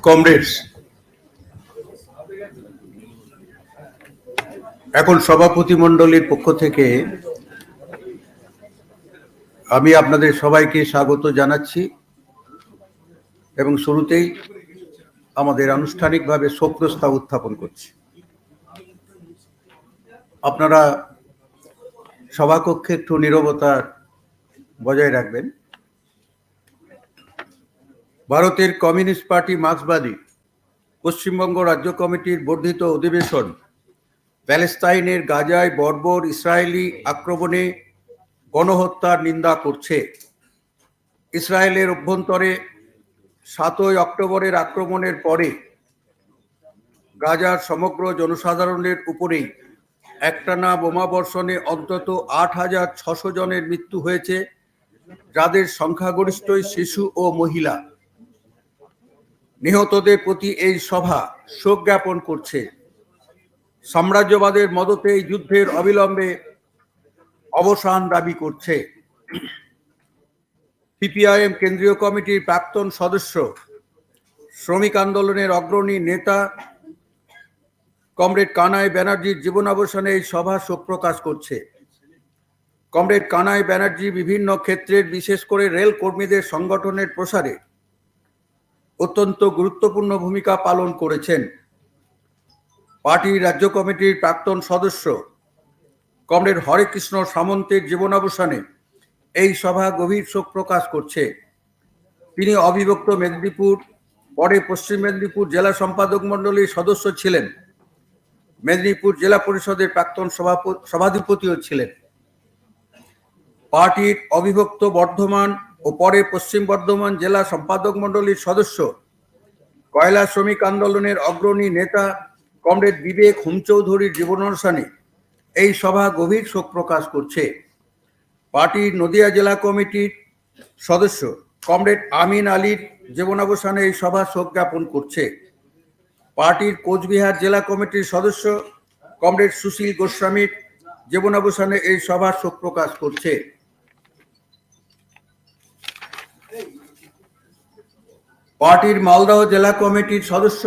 Comrades, এখন সভাপতি মণ্ডলীর পক্ষ থেকে আমি আপনাদের সবাইকে স্বাগত জানাচ্ছি এবং শুরুতেই আমাদের আনুষ্ঠানিকভাবে শোক প্রস্তাব উত্থাপন করছি। আপনারা সভাকক্ষে একটু নীরবতা বজায় রাখবেন। ভারতের কমিউনিস্ট পার্টি মার্ক্সবাদী পশ্চিমবঙ্গ রাজ্য কমিটির বর্ধিত অধিবেশন প্যালেস্তাইনের গাজায় বর্বর ইসরায়েলি আক্রমণে গণহত্যার নিন্দা করছে। ইসরায়েলের অভ্যন্তরে 7ই অক্টোবরের আক্রমণের পরে গাজার সমগ্র জনসাধারণের উপরেই একটানা বোমাবর্ষণে অন্তত 8,600 জনের মৃত্যু হয়েছে, যাদের সংখ্যাগরিষ্ঠই শিশু ও মহিলা। নিহতদের প্রতি এই সভা শোক জ্ঞাপন করছে। সাম্রাজ্যবাদের মদতে এই যুদ্ধের অবিলম্বে অবসান দাবি করছে। সিপিআইএম কেন্দ্রীয় কমিটির প্রাক্তন সদস্য, শ্রমিক আন্দোলনের অগ্রণী নেতা কমরেড কানাই ব্যানার্জির জীবনাবসানে এই সভা শোক প্রকাশ করছে। কমরেড কানাই ব্যানার্জি বিভিন্ন ক্ষেত্রের, বিশেষ করে রেল কর্মীদের সংগঠনের প্রসারে অত্যন্ত গুরুত্বপূর্ণ ভূমিকা পালন করেছেন। পার্টির রাজ্য কমিটির প্রাক্তন সদস্য কমরেড হরেকৃষ্ণ সামন্তের জীবনাবসানে এই সভা গভীর শোক প্রকাশ করছে। তিনি অবিভক্ত মেদিনীপুর, পরে পশ্চিম মেদিনীপুর জেলা সম্পাদক মণ্ডলীর সদস্য ছিলেন। মেদিনীপুর জেলা পরিষদের প্রাক্তন সভাধিপতিও ছিলেন। পার্টির অবিভক্ত বর্ধমান ও পরে পশ্চিম বর্ধমান জেলা সম্পাদক মণ্ডলীর সদস্য, কয়লা শ্রমিক আন্দোলনের অগ্রণী নেতা কমরেড বিবেক হুমচৌধুরীর জীবনাবসানে এই সভা গভীর শোক প্রকাশ করছে। পার্টির নদিয়া জেলা কমিটির সদস্য কমরেড আমিন আলীর জীবনাবসানে এই সভা শোক জ্ঞাপন করছে। পার্টির কোচবিহার জেলা কমিটির সদস্য কমরেড সুশীল গোস্বামীর জীবনাবসানে এই সভা শোক প্রকাশ করছে। পার্টির মালদহ জেলা কমিটির সদস্য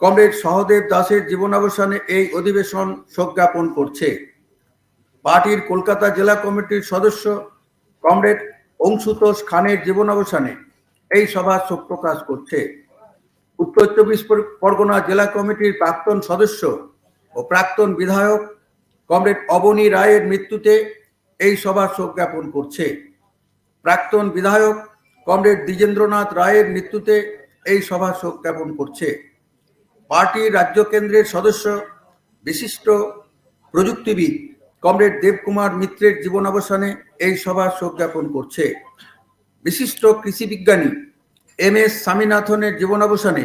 কমরেড সহদেব দাসের জীবনাবসানে এই অধিবেশন শোক জ্ঞাপন করছে। পার্টির কলকাতা জেলা কমিটির সদস্য কমরেড অংশুতোষ খানের জীবনাবসানে এই সভা শোক প্রকাশ করছে। উত্তর 24 পরগনা জেলা কমিটির প্রাক্তন সদস্য ও প্রাক্তন বিধায়ক কমরেড অবনী রায়ের মৃত্যুতে এই সভা শোক জ্ঞাপন করছে। প্রাক্তন বিধায়ক কমরেড দ্বিজেন্দ্রনাথ রায়ের মৃত্যুতে এই সভা শোক জ্ঞাপন করছে। পার্টির রাজ্য কেন্দ্রের সদস্য বিশিষ্ট প্রযুক্তিবিদ কমরেড দেবকুমার মিত্রের জীবনাবসানে এই সভা শোক জ্ঞাপন করছে। বিশিষ্ট কৃষি বিজ্ঞানী MS স্বামীনাথনের জীবনাবসানে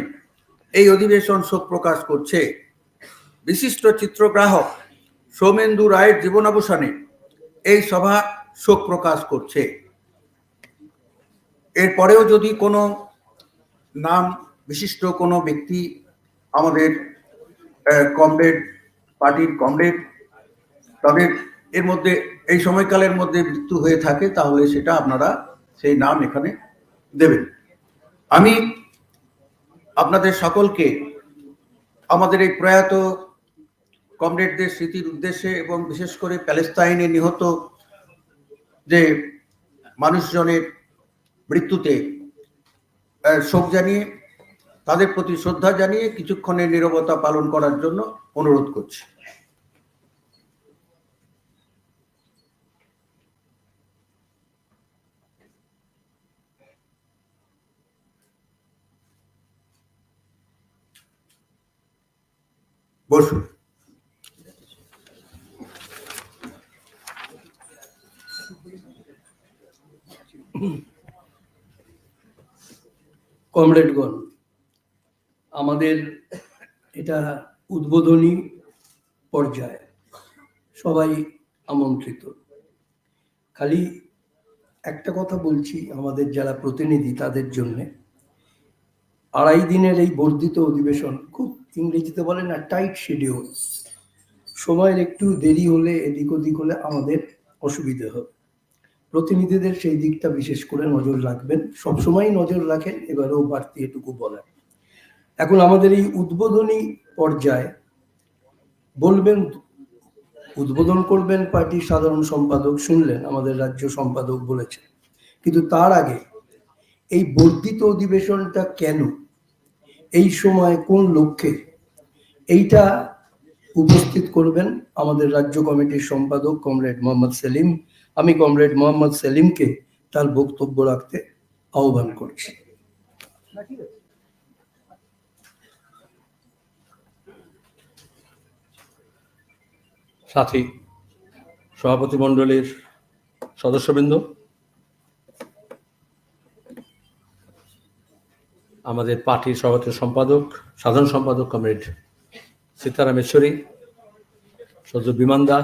এই অধিবেশন শোক প্রকাশ করছে। বিশিষ্ট চিত্রগ্রাহক সৌমেন্দু রায়ের জীবনাবসানে এই সভা শোক প্রকাশ করছে। এরপরেও যদি কোনো নাম বিশিষ্ট কোনো ব্যক্তি আমাদের কমরেড, পার্টির কমরেড, তবে এর মধ্যে এই সময়কালের মধ্যে মৃত্যু হয়ে থাকে, তাহলে সেটা আপনারা সেই নাম এখানে দেবেন। আমি আপনাদের সকলকে আমাদের এই প্রয়াত কমরেডদের স্মৃতির উদ্দেশ্যে এবং বিশেষ করে প্যালেস্তাইনে নিহত যে মানুষজনের মৃত্যুতে শোক জানিয়ে, তাদের প্রতি শ্রদ্ধা জানিয়ে কিছুক্ষণের নীরবতা পালন করার জন্য অনুরোধ করছি। বসুন। কমরেডগণ, আমাদের এটা উদ্বোধনী পর্যায়ে সবাই আমন্ত্রিত। খালি একটা কথা বলছি আমাদের যারা প্রতিনিধি তাদের জন্য, 2.5 দিনের এই বর্ধিত অধিবেশন খুব ইংরেজিতে বলে না টাইট শিডিউল, সময়ের একটু দেরি হলে এদিক ওদিক হলে আমাদের অসুবিধে হবে। প্রতিনিধিদের সেই দিকটা বিশেষ করে নজর রাখবেন, সবসময় নজর রাখেন, এবারেও বাড়তি এটুকু বলেন। এখন আমাদের এই উদ্বোধনী পর্যায়ে বলবেন, উদ্বোধন করবেন পার্টির সাধারণ সম্পাদক, শুনলেন আমাদের রাজ্য সম্পাদক বলেছেন, কিন্তু তার আগে এই বর্ধিত অধিবেশনটা কেন, এই সময় কোন লক্ষ্যে, এইটা উপস্থিত করবেন আমাদের রাজ্য কমিটির সম্পাদক কমরেড মোহাম্মদ সেলিম। আমি কমরেড মোহাম্মদ সেলিমকে তার বক্তব্য রাখতে আহ্বান করছি। সাথী সভাপতি মণ্ডলীর সদস্যবৃন্দ, আমাদের পার্টির সভাপতি সম্পাদক সাধারণ সম্পাদক কমরেড সীতারাম ইয়েচুরি, সদ্য বিমানদা,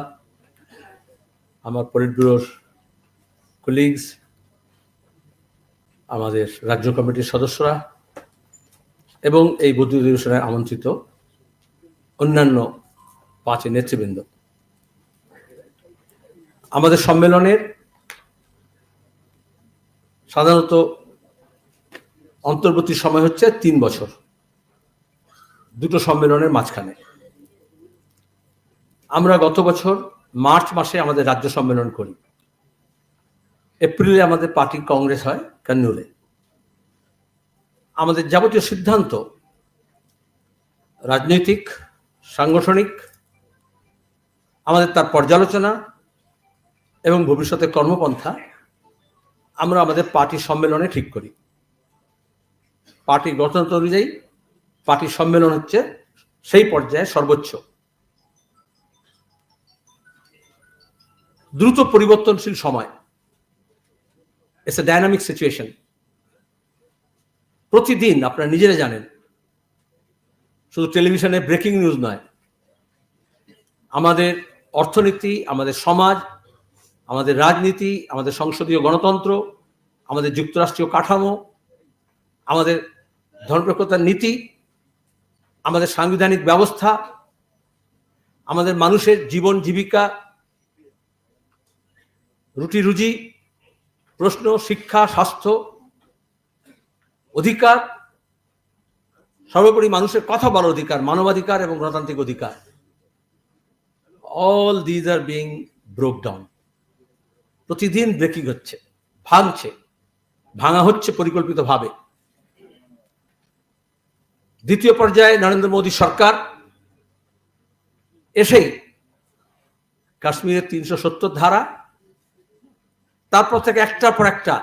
আমার পলিট ব্যুরোর কলিগস, আমাদের রাজ্য কমিটির সদস্যরা এবং এই বর্ধিত অধিবেশনে আমন্ত্রিত অন্যান্য পাঁচী নেতৃবৃন্দ, আমাদের সম্মেলনের সাধারণত অন্তর্বর্তী সময় হচ্ছে 3 বছর, দুটো সম্মেলনের মাঝখানে। আমরা গত বছর মার্চ মাসে আমাদের রাজ্য সম্মেলন করি, এপ্রিলে আমাদের পার্টির কংগ্রেস হয় কান্নুরে। আমাদের যাবতীয় সিদ্ধান্ত রাজনৈতিক, সাংগঠনিক, আমাদের তার পর্যালোচনা এবং ভবিষ্যতে কর্মপন্থা আমরা আমাদের পার্টির সম্মেলনে ঠিক করি। পার্টির গঠনতন্ত্র অনুযায়ী পার্টির সম্মেলন হচ্ছে সেই পর্যায়ে সর্বোচ্চ। দ্রুত পরিবর্তনশীল সময়, ইটস এ ডাইনামিক সিচুয়েশন। প্রতিদিন আপনারা নিজেরা জানেন, শুধু টেলিভিশনে ব্রেকিং নিউজ নয়, আমাদের অর্থনীতি, আমাদের সমাজ, আমাদের রাজনীতি, আমাদের সংসদীয় গণতন্ত্র, আমাদের যুক্তরাষ্ট্রীয় কাঠামো, আমাদের ধর্মনিরপেক্ষতার নীতি, আমাদের সাংবিধানিক ব্যবস্থা, আমাদের মানুষের জীবন জীবিকা, রুটি রুজি প্রশ্ন, শিক্ষা, স্বাস্থ্য, অধিকার, সর্বোপরি মানুষের কথা বলার অধিকার, মানবাধিকার এবং গণতান্ত্রিক অধিকার, all these are being broke down. প্রতিদিন ব্রেকিং হচ্ছে, ভাঙা হচ্ছে পরিকল্পিতভাবে। দ্বিতীয় পর্যায়ে নরেন্দ্র মোদী সরকার এসেই কাশ্মীরের 370 ধারা, তারপর থেকে একটার পর একটা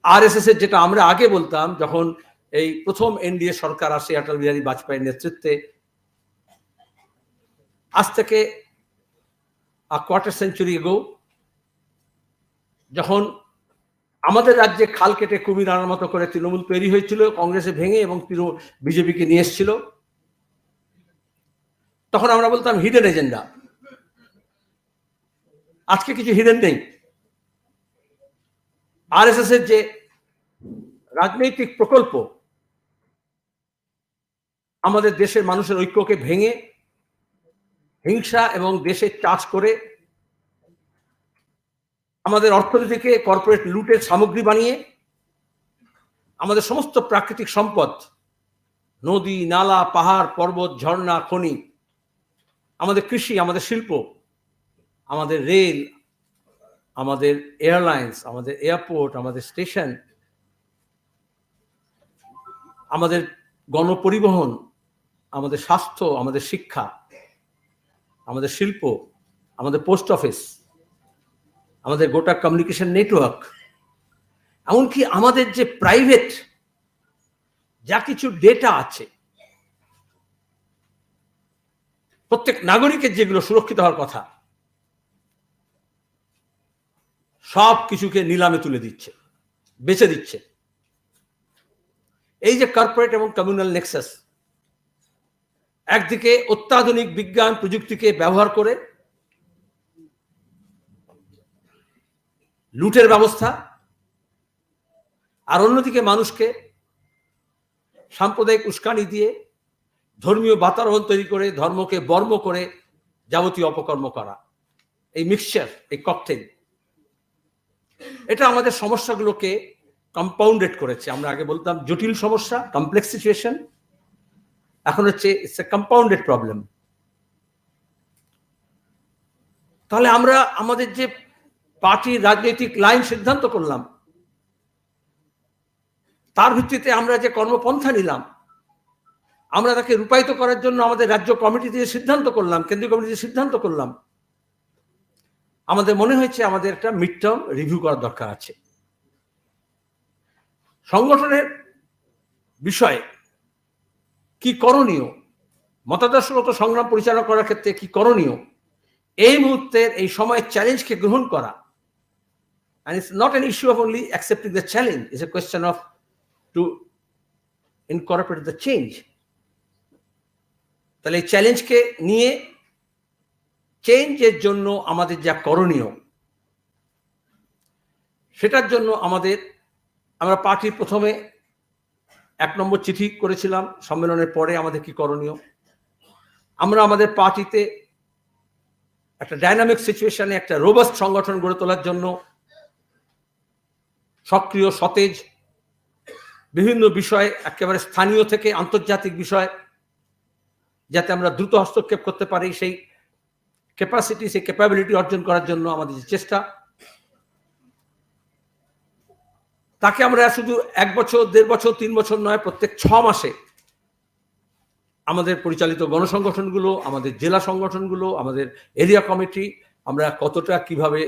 আরএসএস এর, যেটা আমরা আগে বলতাম যখন এই প্রথম এনডিএ সরকার আসে অটল বিহারী বাজপেয়ীর নেতৃত্বে, আজ থেকে a quarter century ago, যখন আমাদের রাজ্যে খাল কেটে কুমির আনার মতো করে তৃণমূল তৈরি হয়েছিল, কংগ্রেসে ভেঙে এবং বিজেপিকে নিয়ে এসেছিল, তখন আমরা বলতাম হিডেন এজেন্ডা। আজকে কিছু হিডেন নেই। আরএসএস এর যে রাজনৈতিক প্রকল্প আমাদের দেশের মানুষের ঐক্যকে ভেঙে হিংসা এবং দেশের চাষ করে আমাদের অর্থনীতিকে কর্পোরেট লুটের সামগ্রী বানিয়ে আমাদের সমস্ত প্রাকৃতিক সম্পদ, নদী, নালা, পাহাড়, পর্বত, ঝর্ণা, খনি, আমাদের কৃষি, আমাদের শিল্প, আমাদের রেল, আমাদের এয়ারলাইন্স, আমাদের এয়ারপোর্ট, আমাদের স্টেশন, আমাদের গণপরিবহন, আমাদের স্বাস্থ্য, আমাদের শিক্ষা, আমাদের শিল্প, আমাদের পোস্ট অফিস, আমাদের গোটা কমিউনিকেশন নেটওয়ার্ক, এমনকি আমাদের যে প্রাইভেট যা কিছু ডেটা আছে, প্রত্যেক নাগরিকের যেগুলো সুরক্ষিত হওয়ার কথা সব কিছুকে নিলামে তুলে দিচ্ছে, বেচে দিচ্ছে। এই যে কর্পোরেট এবং কমিউনাল নেক্সাস, একদিকে অত্যাধুনিক বিজ্ঞান প্রযুক্তিকে ব্যবহার করে লুটের ব্যবস্থা, আর অন্যদিকে মানুষকে সাম্প্রদায়িক উস্কানি দিয়ে ধর্মীয় বাতাবরণ তৈরি করে ধর্মকে বর্ম করে যাবতীয় অপকর্ম করা, এই মিক্সচার, এই ককটেল, এটা আমাদের সমস্যাগুলোকে কম্পাউন্ডেড করেছে। আমরা আগে বলতাম জটিল সমস্যা, কমপ্লেক্স সিচুয়েশন, এখন হচ্ছে ইটস এ কম্পাউন্ডেড প্রবলেম। তাহলে আমরা আমাদের যে পার্টির রাজনৈতিক লাইন সিদ্ধান্ত করলাম, তার ভিত্তিতে আমরা যে কর্মপন্থা নিলাম, আমরা তাকে রূপায়িত করার জন্য আমাদের রাজ্য কমিটি দিয়ে সিদ্ধান্ত করলাম, কেন্দ্রীয় কমিটি দিয়ে সিদ্ধান্ত করলাম, আমাদের মনে হয়েছে আমাদের একটা মিড টার্ম রিভিউ করার দরকার আছে। সংগঠনের বিষয়ে কি করণীয়, মতাদর্শগত সংগ্রাম পরিচালনা করার ক্ষেত্রে কি করণীয়, এই মুহূর্তের এই সময়ের চ্যালেঞ্জকে গ্রহণ করা। And it's not an issue of only accepting the challenge, it's a question of to incorporate the change. তাহলে এই চ্যালেঞ্জকে নিয়ে চেঞ্জের জন্য আমাদের যা করণীয়, সেটার জন্য আমরা পার্টির প্রথমে 1 নম্বর চিঠি করেছিলাম সম্মেলনের পরে আমাদের কি করণীয়। আমরা আমাদের পার্টিতে একটা ডাইনামিক সিচুয়েশনে একটা রোবাস্ট সংগঠন গড়ে তোলার জন্য সক্রিয়, সতেজ, বিভিন্ন বিষয় একেবারে স্থানীয় থেকে আন্তর্জাতিক বিষয় যাতে আমরা দ্রুত হস্তক্ষেপ করতে পারি, সেই ক্যাপাসিটি, সেই ক্যাপাবিলিটি অর্জন করার জন্য আমাদের যে চেষ্টা, তাকে আমরা শুধু 1 বছর, 1.5 বছর, 3 বছর নয়, প্রত্যেক 6 মাসে আমাদের পরিচালিত গণসংগঠনগুলো, আমাদের জেলা সংগঠনগুলো, আমাদের এরিয়া কমিটি, আমরা কতটা কিভাবে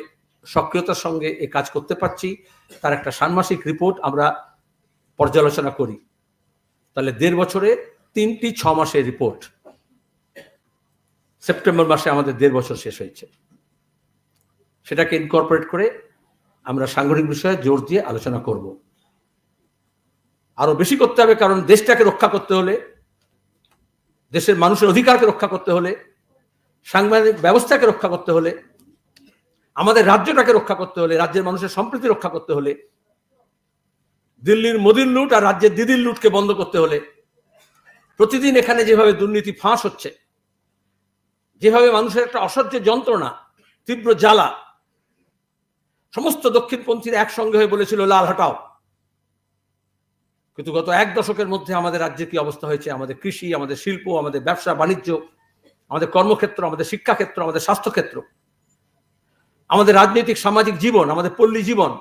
সক্রিয়তার সঙ্গে এই কাজ করতে পারছি তার একটা ষান্মাসিক রিপোর্ট আমরা পর্যালোচনা করি। তাহলে 1.5 বছরে 3টি 6 মাসের রিপোর্ট, সেপ্টেম্বর মাসে আমাদের 1.5 বছর শেষ হয়েছে। সেটাকে ইনকর্পোরেট করে আমরা সাংগঠনিক বিষয়ে জোর দিয়ে আলোচনা করব। আরো বেশি করতে হবে, কারণ দেশটাকে রক্ষা করতে হলে, দেশের মানুষের অধিকারকে রক্ষা করতে হলে, সাংবিধানিক ব্যবস্থাকে রক্ষা করতে হলে, আমাদের রাজ্যটাকে রক্ষা করতে হলে, রাজ্যের মানুষের সম্প্রীতি রক্ষা করতে হলে, দিল্লির মোদির লুট আর রাজ্যের দিদির লুটকে বন্ধ করতে হলে, প্রতিদিন এখানে যেভাবে দুর্নীতি ফাঁস হচ্ছে, যেভাবে মানুষের একটা অসহ্য যন্ত্রণা, তীব্র জ্বালা, সমস্ত দক্ষিণপন্থীরা একসঙ্গে হয়ে বলেছিল লাল হটাও, কিন্তু গত 1 দশকের মধ্যে আমাদের রাজ্যে কি অবস্থা হয়েছে, আমাদের কৃষি, আমাদের শিল্প, আমাদের ব্যবসা বাণিজ্য, আমাদের কর্মক্ষেত্র, আমাদের শিক্ষাক্ষেত্র, আমাদের স্বাস্থ্যক্ষেত্র, আমাদের রাজনৈতিক সামাজিক জীবন, আমাদের পল্লী জীবন,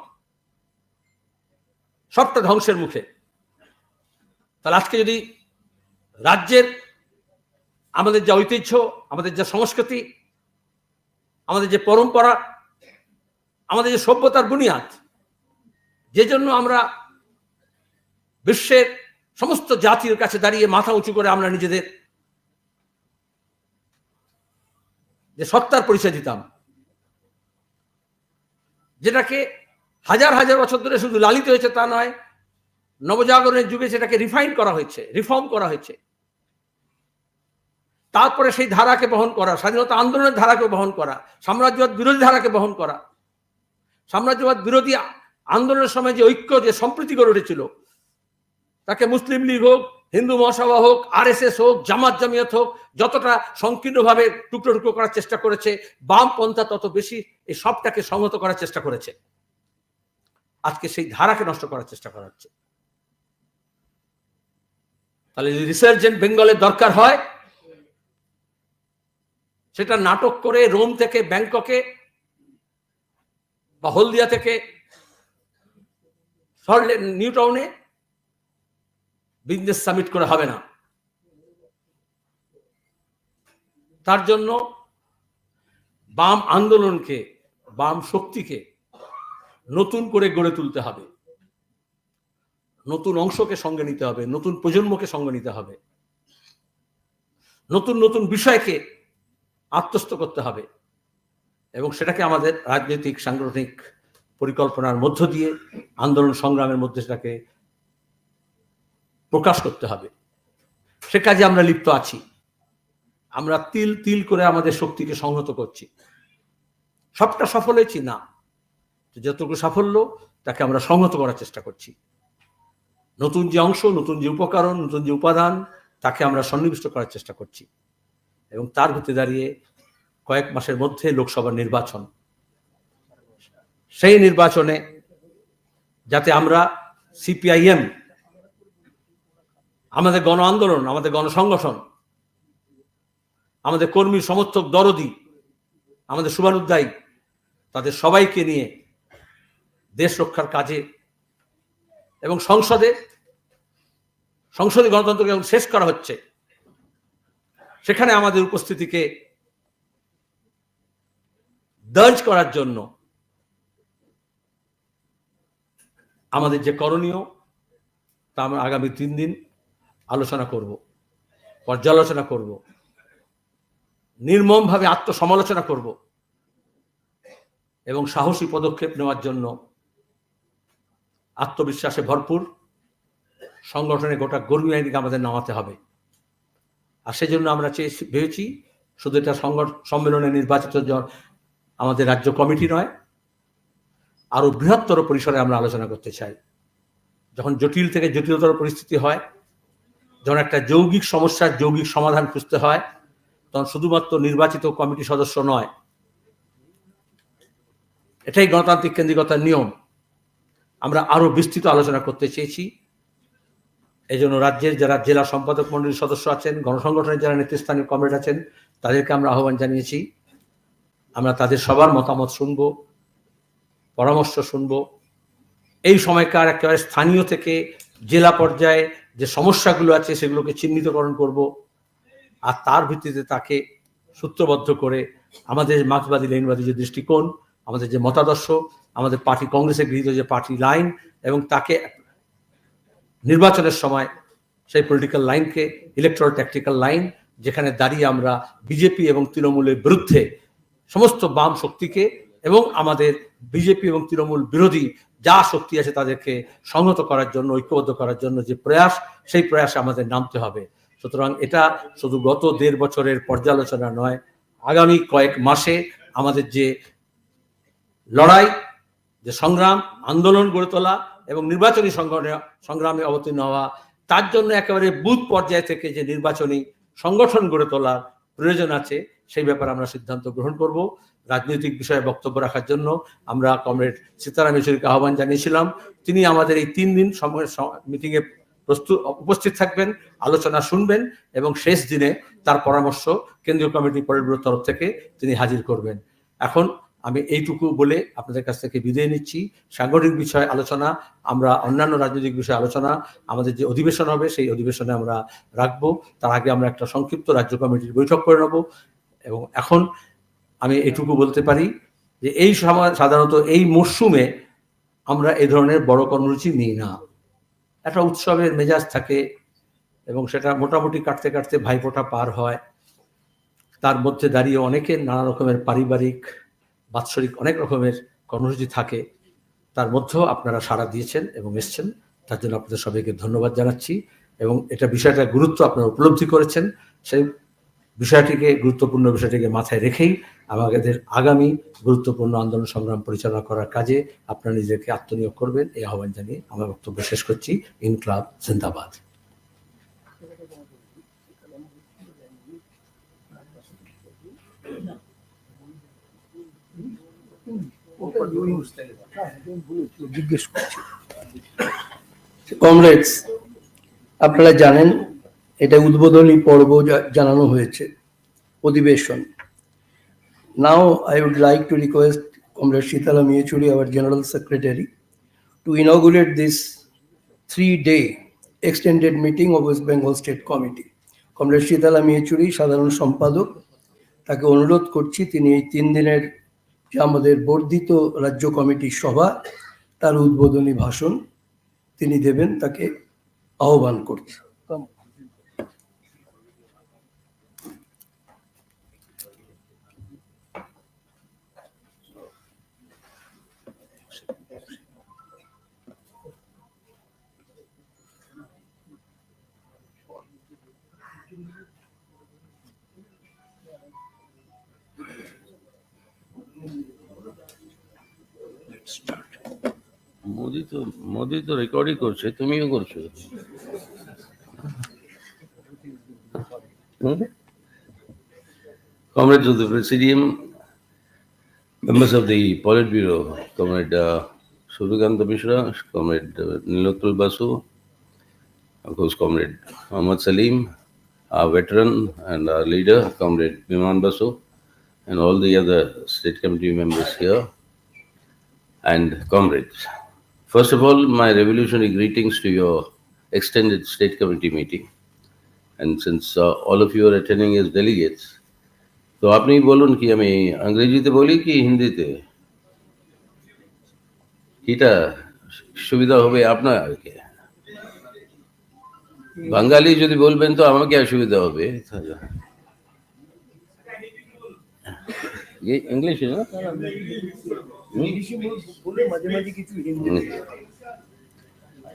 সবটা ধ্বংসের মুখে। তাহলে আজকে যদি রাজ্যের আমাদের যা ঐতিহ্য, আমাদের যা সংস্কৃতি, আমাদের যে পরম্পরা, আমাদের যে সভ্যতার বুনিয়াদ, যে জন্য আমরা বিশ্বের সমস্ত জাতির কাছে দাঁড়িয়ে মাথা উঁচু করে আমরা নিজেদের যে সত্তার পরিচয় দিতাম, যেটাকে হাজার হাজার বছর ধরে শুধু লালিত হয়েছে তা নয়, নবজাগরণের যুগে সেটাকে রিফাইন করা হয়েছে, রিফর্ম করা হয়েছে, তারপরে সেই ধারাকে বহন করা, স্বাধীনতা আন্দোলনের ধারাকে বহন করা, সাম্রাজ্যবাদ বিরোধী ধারাকে বহন করা, সাম্রাজ্যবাদ বিরোধী আন্দোলনের সময় যে ঐক্য, যে সম্প্রীতি গড়ে উঠেছিল, তাকে মুসলিম লীগ হোক, হিন্দু মহাসভা হোক, RSS হোক, জামাত জামিয়াত হোক, যতটা সংকীর্ণভাবে টুকরো টুকরো করার চেষ্টা করেছে, বামপন্থা তত বেশি এই সবটাকে সংহত করার চেষ্টা করেছে। আজকে সেই ধারাকে নষ্ট করার চেষ্টা করা হচ্ছে। তাহলে যদি রিসার্জেন্ট বেঙ্গলের দরকার হয়, সেটা নাটক করে রোম থেকে ব্যাংককে বা হলদিয়া থেকে নিউ টাউনে বিজনেস সামিট করে হবে না। তার জন্য বাম আন্দোলনকে, বাম শক্তিকে নতুন করে গড়ে তুলতে হবে, নতুন অংশকে সঙ্গে নিতে হবে, নতুন প্রজন্মকে সঙ্গে নিতে হবে, নতুন নতুন বিষয়কে আত্মস্থ করতে হবে এবং সেটাকে আমাদের রাজনৈতিক সাংগঠনিক পরিকল্পনার মধ্য দিয়ে আন্দোলন সংগ্রামের মধ্যে সেটাকে প্রকাশ করতে হবে। সে কাজে আমরা লিপ্ত আছি। আমরা তিল তিল করে আমাদের শক্তিকে সংহত করছি। সবটা সফল হয়েছি না, যতটুকু সাফল্য তাকে আমরা সংহত করার চেষ্টা করছি। নতুন যে অংশ, নতুন যে উপকরণ, নতুন যে উপাদান, তাকে আমরা সন্নিবিষ্ট করার চেষ্টা করছি এবং তার ভিত্তিতে দাঁড়িয়ে কয়েক মাসের মধ্যে লোকসভা নির্বাচন। সেই নির্বাচনে যাতে আমরা সিপিআইএম, আমাদের গণ আন্দোলন, আমাদের গণসংগঠন, আমাদের কর্মী সমর্থক দরদি, আমাদের শুভানুধ্যায়ী, তাদের সবাইকে নিয়ে দেশ রক্ষার কাজে এবং সংসদে গণতন্ত্রকে এখন শেষ করা হচ্ছে, সেখানে আমাদের উপস্থিতিকে দর্জ করার জন্য আমাদের যে করণীয় তা আমরা আগামী 3 দিন আলোচনা করব, পর্যালোচনা করব, নির্মমভাবে আত্মসমালোচনা করব এবং সাহসী পদক্ষেপ নেওয়ার জন্য আত্মবিশ্বাসে ভরপুর সংগঠনে গোটা কর্মী বাহিনীকে আমাদের নামাতে হবে। আর সেজন্য আমরা ভেবেছি শুধু এটা সম্মেলনে নির্বাচিত আমাদের রাজ্য কমিটি নয়, আরো বৃহত্তর পরিসরে আমরা আলোচনা করতে চাই। যখন জটিল থেকে জটিলতর পরিস্থিতি হয়, যখন একটা যৌগিক সমস্যার যৌগিক সমাধান খুঁজতে হয়, তখন শুধুমাত্র নির্বাচিত কমিটি সদস্য নয়, এটাই গণতান্ত্রিক কেন্দ্রিকতার নিয়ম। আমরা আরো বিস্তৃত আলোচনা করতে চেয়েছি। এই জন্য রাজ্যের যারা জেলা সম্পাদক মণ্ডলীর সদস্য আছেন, গণসংগঠনের যারা নেতৃস্থানীয় কমরেড আছেন, তাদেরকে আমরা আহ্বান জানিয়েছি। আমরা তাদের সবার মতামত শুনব, পরামর্শ শুনব। এই সময়কার একেবারে স্থানীয় থেকে জেলা পর্যায়ে যে সমস্যাগুলো আছে সেগুলোকে চিহ্নিতকরণ করব, আর তার ভিত্তিতে তাকে সূত্রবদ্ধ করে আমাদের মার্ক্সবাদী লেনিনবাদী যে দৃষ্টিকোণ, আমাদের যে মতাদর্শ, আমাদের পার্টি কংগ্রেসে গৃহীত যে পার্টি লাইন, এবং তাকে নির্বাচনের সময় সেই পলিটিক্যাল লাইনকে ইলেকট্রাল ট্যাকটিক্যাল লাইন, যেখানে দাঁড়িয়ে আমরা বিজেপি এবং তৃণমূলের বিরুদ্ধে সমস্ত বাম শক্তিকে এবং আমাদের বিজেপি এবং তৃণমূল বিরোধী যা শক্তি আছে তাদেরকে সংহত করার জন্য, ঐক্যবদ্ধ করার জন্য যে প্রয়াস, সেই প্রয়াসে আমাদের নামতে হবে। সুতরাং এটা শুধু গত 1.5 বছরের পর্যালোচনা নয়, আগামী কয়েক মাসে আমাদের যে লড়াই, যে সংগ্রাম, আন্দোলন গড়ে তোলা এবং নির্বাচনী সংগ্রামে অবতীর্ণ হওয়া, তার জন্য একেবারে বুথ পর্যায় থেকে যে নির্বাচনী সংগঠন গড়ে তোলার প্রয়োজন আছে, সেই ব্যাপারে আমরা সিদ্ধান্ত গ্রহণ করব। রাজনৈতিক বিষয়ে বক্তব্য রাখার জন্য আমরা কমরেড সীতারাম ইয়েচুরিকে আহ্বান জানিয়েছিলাম। তিনি আমাদের এই 3 দিন মিটিংয়ে উপস্থিত থাকবেন, আলোচনা শুনবেন এবং শেষ দিনে তার পরামর্শ কেন্দ্রীয় কমিটি পরিষদের তরফ থেকে তিনি হাজির করবেন। এখন আমি এইটুকু বলে আপনাদের কাছ থেকে বিদায় নিচ্ছি। সাংগঠনিক বিষয় আলোচনা, আমরা অন্যান্য রাজনৈতিক বিষয়ে আলোচনা আমাদের যে অধিবেশন হবে সেই অধিবেশনে আমরা রাখবো। তার আগে আমরা একটা সংক্ষিপ্ত রাজ্য কমিটির বৈঠক করে নেব। এবং এখন আমি এটুকু বলতে পারি যে এই সময় সাধারণত এই মরশুমে আমরা এই ধরনের বড় কর্মসূচি নিই না। একটা উৎসবের মেজাজ থাকে এবং সেটা মোটামুটি কাটতে কাটতে ভাইফোঁটা পার হয়। তার মধ্যে দাঁড়িয়ে অনেকের নানা রকমের পারিবারিক, বাৎসরিক অনেক রকমের কর্মসূচি থাকে। তার মধ্যেও আপনারা সাড়া দিয়েছেন এবং এসছেন, তার জন্য আপনাদের সবাইকে ধন্যবাদ জানাচ্ছি। এবং এটা বিষয়টার গুরুত্ব আপনারা উপলব্ধি করেছেন, সেই বিষয়টিকে, গুরুত্বপূর্ণ বিষয়টিকে মাথায় রেখেই আমাদের আগামী গুরুত্বপূর্ণ আন্দোলন সংগ্রাম পরিচালনা করার কাজে আপনারা নিজেকে আত্মনিয়োগ করবেন, এই আহ্বান জানিয়ে আমার বক্তব্য শেষ করছি। ইনকলাব জিন্দাবাদ। জিজ্ঞেস করছি, কমরেডস, আপনারা জানেন এটা উদ্বোধনী পর্ব জানানো হয়েছে, অধিবেশন। Now I would like to request Comrade Sitaram Yechuri, our General Secretary, to inaugurate this 3-day extended meeting of West Bengal State Committee. Comrade Sitaram Yechuri, সাধারণ সম্পাদক, তাকে অনুরোধ করছি তিনি এই 3 দিনের যে আমাদের বর্ধিত রাজ্য কমিটির সভা, তার উদ্বোধনী ভাষণ তিনি দেবেন, তাকে আহ্বান করছি। মোদি তো রেকর্ডই করছে, তুমিও করছো। Comrades of the Presidium, members of the Politburo, Comrade Suryakanth Mishra, Comrade Nilotul Basu, of course, Comrade Muhammad Salim, our veteran and our leader, Comrade Biman Basu, and all the other state committee members here, and comrades. First of all, my revolutionary greetings to your extended state committee meeting. And since all of you are attending as delegates, तो आपने ही बोलून कि हमें अंग्रेजी ते बोली कि हिंदी ते किटा सुविधा होबे आपना के বাঙালি যদি বলবেন তো আমাকে অসুবিধা হবে ये इंग्लिश है ना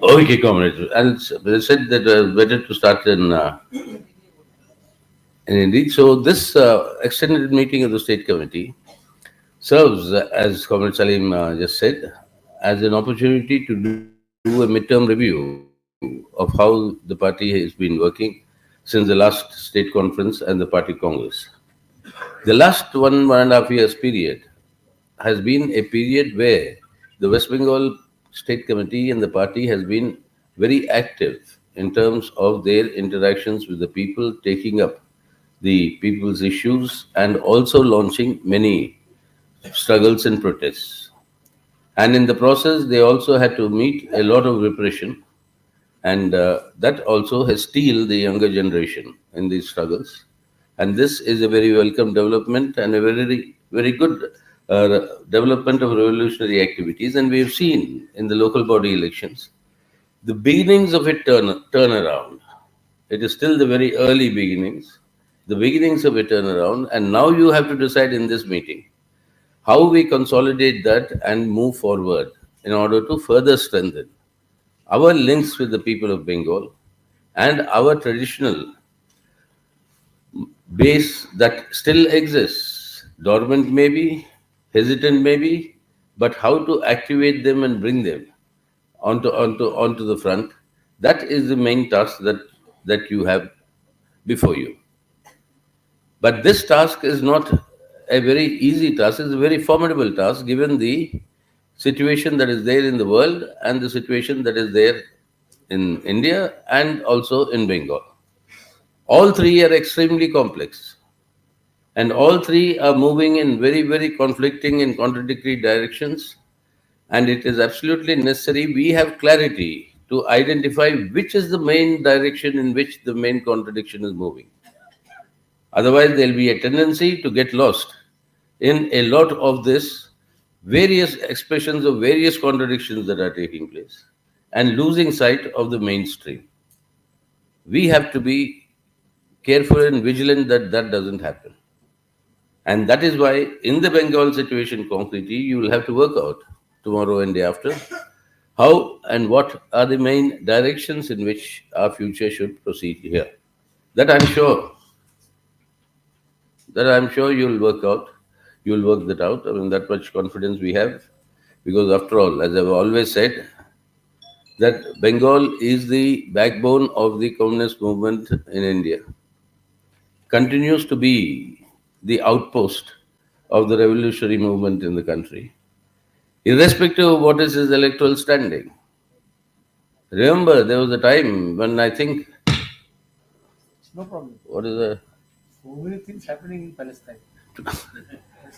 Okay, comrades, and they said that better to start in indeed. So this extended meeting of the state committee serves, as Comrade Salim just said, as an opportunity to do a midterm review of how the party has been working since the last state conference and the party congress. The last 1.5 years period has been a period where the West Bengal State Committee and the party has been very active in terms of their interactions with the people, taking up the people's issues and also launching many struggles and protests. And in the process, they also had to meet a lot of repression, and that also has steeled the younger generation in these struggles. And this is a very welcome development and a very, very good development of revolutionary activities. And we have seen in the local body elections the beginnings of a turnaround. It is still the very early beginnings, the beginnings of a turnaround. And now you have to decide in this meeting how we consolidate that and move forward in order to further strengthen our links with the people of Bengal and our traditional base that still exists. Dormant maybe, hesitant maybe, but how to activate them and bring them onto the front, that is the main task that you have before you. But this task is not a very easy task, it's a very formidable task given the situation that is there in the world and the situation that is there in India and also in Bengal. All three are extremely complex, and all three are moving in very, very conflicting and contradictory directions. And it is absolutely necessary we have clarity to identify which is the main direction in which the main contradiction is moving. Otherwise, there will be a tendency to get lost in a lot of this various expressions of various contradictions that are taking place and losing sight of the mainstream. We have to be careful and vigilant that that doesn't happen. And that is why in the Bengal situation concretely, you will have to work out tomorrow and day after how and what are the main directions in which our future should proceed here. That I'm sure you'll work out. You'll work that out. I mean, that much confidence we have. Because after all, as I've always said, that Bengal is the backbone of the communist movement in India. Continues to be the outpost of the revolutionary movement in the country, irrespective of what is his electoral standing. Remember, there was a time when I think... No problem. What is the... So many things happening in Palestine.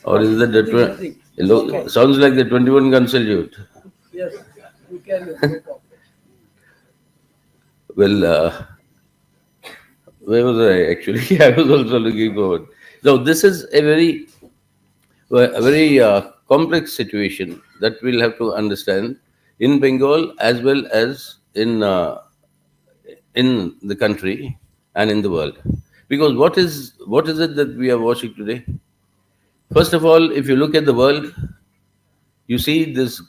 Or is that the... Sounds like the 21 gun salute. Yes, you can. No problem. Well, where was I actually? I was also looking forward. So this is a very complex situation that we'll have to understand in Bengal as well as in the country and in the world. Because what is it that we are watching today? First of all, if you look at the world, you see this,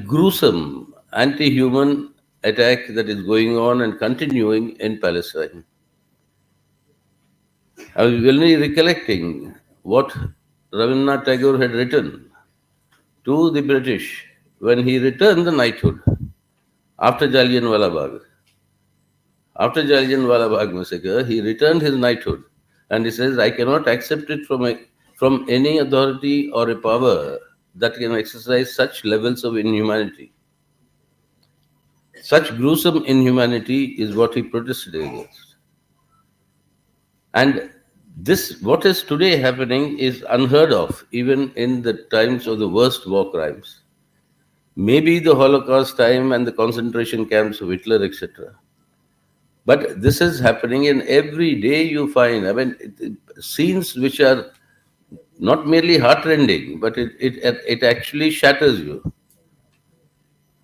gruesome anti-human attack that is going on and continuing in Palestine. I was really recollecting what Rabindranath Tagore had written to the British when he returned the knighthood after Jallianwala Bagh. After Jallianwala Bagh massacre, he returned his knighthood, and he says, "I cannot accept it from any authority or a power that can exercise such levels of inhumanity." Such gruesome inhumanity is what he protested against. And this, what is today happening, is unheard of even in the times of the worst war crimes. Maybe the Holocaust time and the concentration camps of Hitler, etc. But this is happening, and every day you find, scenes which are not merely heartrending, but it actually shatters you.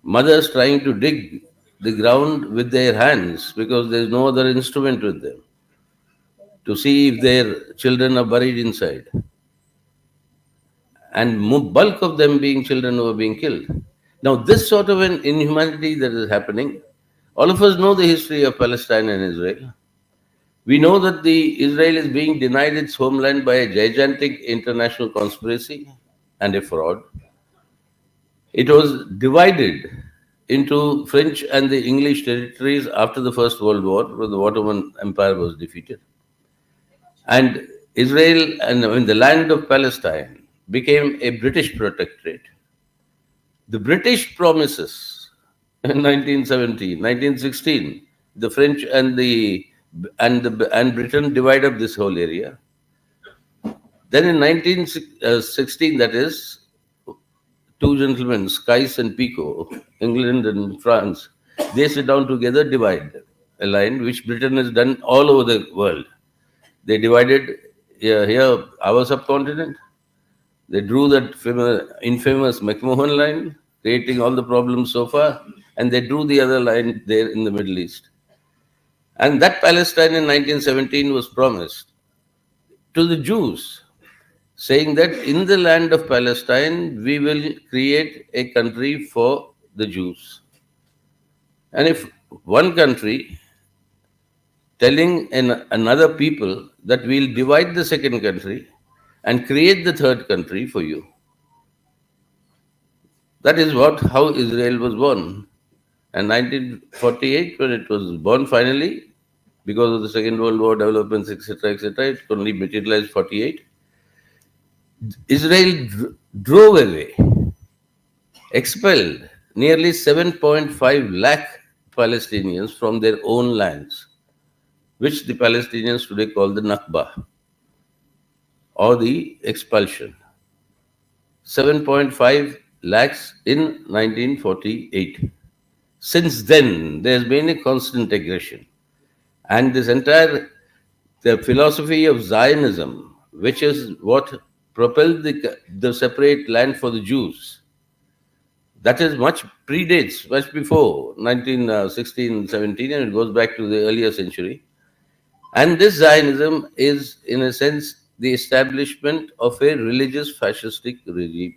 Mothers trying to dig the ground with their hands because there is no other instrument with them, to see if their children are buried inside. And bulk of them being children who are being killed. Now, this sort of an inhumanity that is happening, all of us know the history of Palestine and Israel. We know that Israel is being denied its homeland by a gigantic international conspiracy and a fraud. It was divided into French and the English territories after the First World War, when the Ottoman Empire was defeated. And Israel, and the land of Palestine, became a British protectorate. The British promises in 1917, 1916, the French and Britain divide up this whole area. Then in 1916, that is, two gentlemen, Sykes and Picot, England and France, they sit down together, divide a line which Britain has done all over the world. They divided here our subcontinent. They drew that infamous McMahon line, creating all the problems so far, and they drew the other line there in the Middle East. And that Palestine in 1917 was promised to the Jews, saying that in the land of Palestine, we will create a country for the Jews. And if one country telling another people that we'll divide the second country and create the third country for you. That is how Israel was born. And 1948, when it was born finally, because of the Second World War developments, etc., it only materialized 48. Israel drove away, expelled nearly 7.5 lakh Palestinians from their own lands, which the Palestinians today call the Nakba, or the expulsion. 7.5 lakhs in 1948. Since then, there has been a constant aggression. And this the philosophy of Zionism, which is what propelled the separate land for the Jews, that is predates much before 1916, 17, and it goes back to the earlier century. And this Zionism is, in a sense, the establishment of a religious fascistic regime.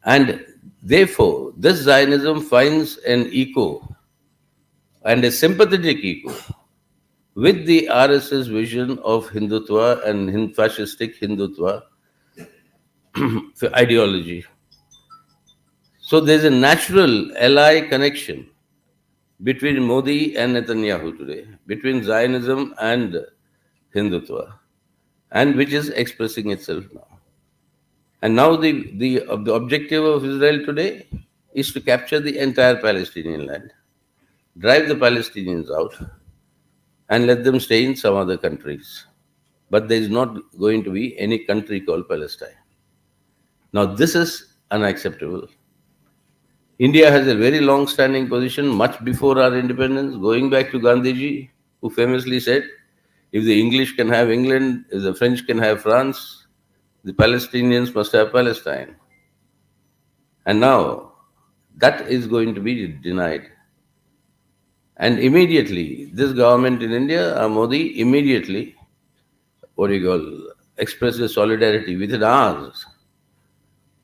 And therefore, this Zionism finds an echo and a sympathetic echo with the RSS vision of Hindutva and fascistic Hindutva ideology. So there's a natural ally connection between Modi and Netanyahu today, between Zionism and Hindutva, and which is expressing itself now. And now the objective of Israel today is to capture the entire Palestinian land, drive the Palestinians out, and let them stay in some other countries. But there is not going to be any country called Palestine. Now this is unacceptable. India has a very long-standing position, much before our independence, going back to Gandhiji, who famously said, if the English can have England, if the French can have France, the Palestinians must have Palestine. And now, that is going to be denied. And immediately, this government in India, Modi, immediately, expresses solidarity within hours.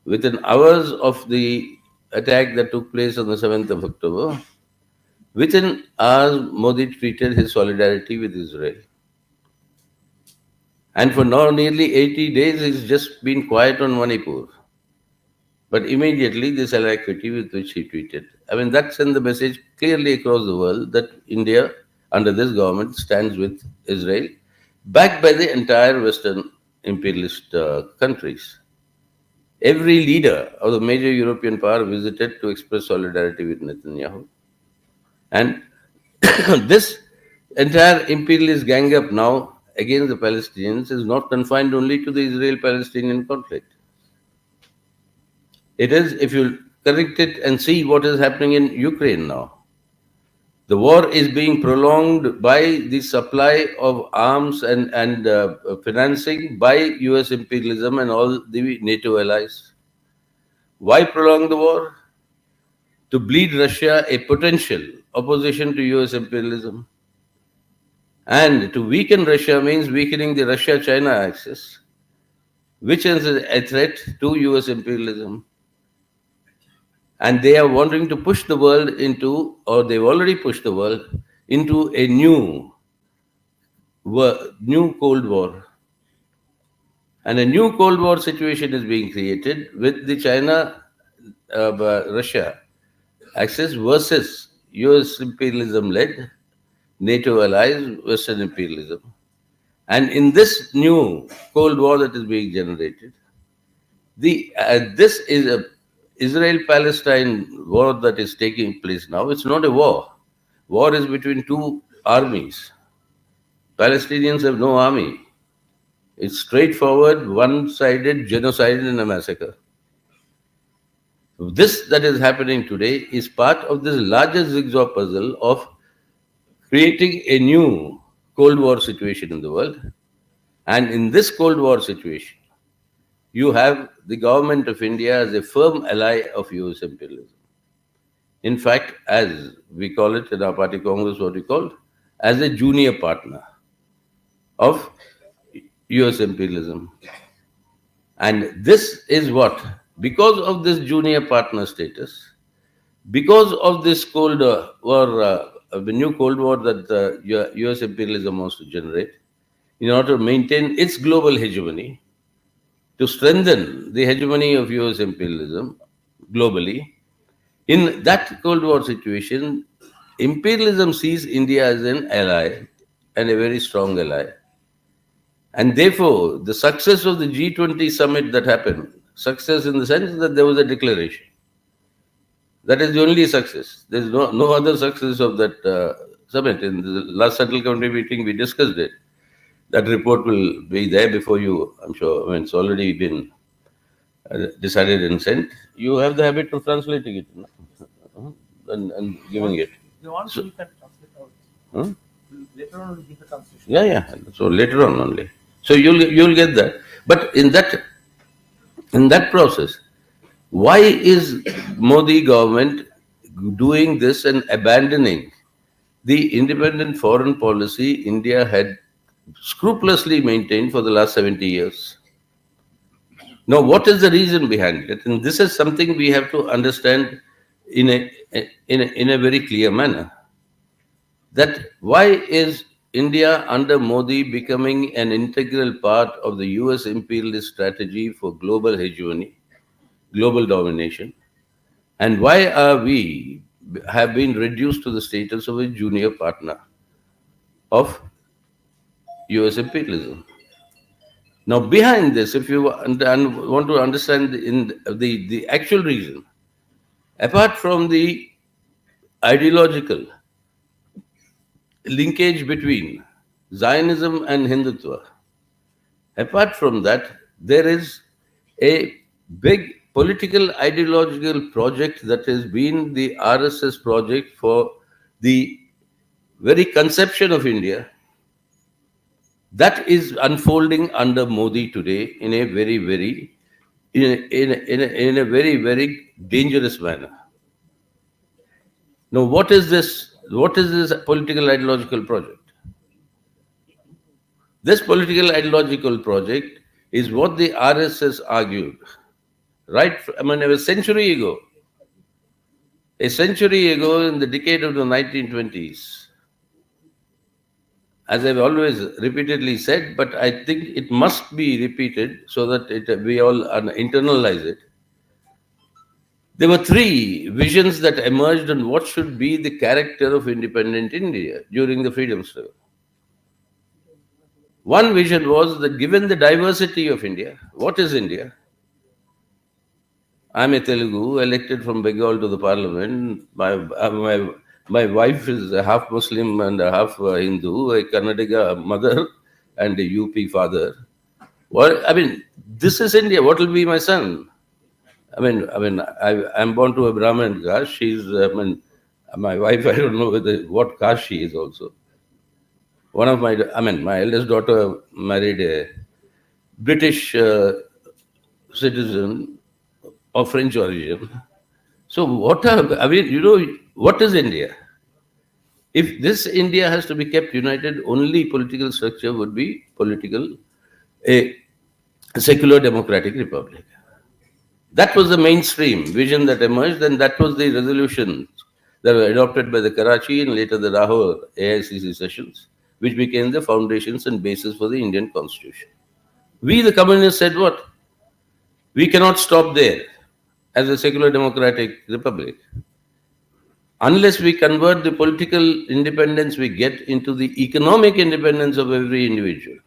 Within hours of the attack that took place on the 7th of October, within hours, Modi tweeted his solidarity with Israel. And for now, nearly 80 days, he's just been quiet on Manipur. But immediately this alacrity with which he tweeted. I mean, that sent the message clearly across the world that India, under this government, stands with Israel, backed by the entire Western imperialist countries. Every leader of the major European power visited to express solidarity with Netanyahu. And this entire imperialist gang up now against the Palestinians is not confined only to the Israel-Palestinian conflict. It is, if you correct it and see what is happening in Ukraine now. The war is being prolonged by the supply of arms and financing by US imperialism and all the NATO allies. Why prolong the war? To bleed Russia a potential opposition to US imperialism. And to weaken Russia means weakening the Russia-China axis, which is a threat to US imperialism. And they are wanting to push the world into, or they've already pushed the world into a new Cold War. And a new Cold War situation is being created with the China-Russia axis versus US imperialism-led NATO allies, Western imperialism. And in this new Cold War that is being generated, this is a Israel-Palestine war that is taking place now. It's not a war. War is between two armies. Palestinians have no army. It's straightforward, one-sided genocide and a massacre. This that is happening today is part of this larger jigsaw puzzle of creating a new Cold War situation in the world. And in this Cold War situation, you have the government of India as a firm ally of US imperialism. In fact, as we call it in our party Congress, what we call as a junior partner of US imperialism. And this is what, because of this junior partner status, because of this Cold War, the new Cold War that US imperialism wants to generate, in order to maintain its global hegemony, to strengthen the hegemony of US imperialism globally, in that Cold War situation, imperialism sees India as an ally and a very strong ally. And therefore, the success of the G20 summit that happened, success in the sense that there was a declaration. That is the only success. There is no other success of that summit. In the last Central Committee meeting, we discussed it. That report will be there before you, I'm sure. I mean, it's already been decided and sent. You have the habit of translating it and giving it. You want So- to, you can translate out. Huh? Later on, we'll give the translation. Yeah. So later on only. So you'll get that. But in that process, why is Modi government doing this and abandoning the independent foreign policy India had scrupulously maintained for the last 70 years? Now, what is the reason behind it? And this is something we have to understand in a very clear manner. That why is India under Modi becoming an integral part of the US imperialist strategy for global hegemony, global domination? And why are we have been reduced to the status of a junior partner of US imperialism? Now, behind this, if you want to understand the actual reason, apart from the ideological linkage between Zionism and Hindutva, apart from that, there is a big political ideological project that has been the RSS project for the very conception of India, that is unfolding under Modi today in a very, very very dangerous manner. Now, what is this? What is this political ideological project? This political ideological project is what the RSS argued, right? I mean, a century ago in the decade of the 1920s. As I've always repeatedly said, but I think it must be repeated so that we all internalize it. There were three visions that emerged on what should be the character of independent India during the freedom struggle. One vision was that given the diversity of India, what is India? I'm a Telugu, elected from Bengal to the parliament. My wife is a half Muslim and a half Hindu, a Karnataka mother and a UP father. This is India. What will be my son? I'm born to a Brahmin caste. She's, my wife, I don't know what caste she is also. My eldest daughter married a British citizen of French origin. So what is India? If this India has to be kept united, only political structure would be a secular democratic republic. That was the mainstream vision that emerged, and that was the resolutions that were adopted by the Karachi and later the Lahore AICC sessions, which became the foundations and basis for the Indian constitution. We, the communists, said what? We cannot stop there as a secular democratic republic. Unless we convert the political independence we get into the economic independence of every individual,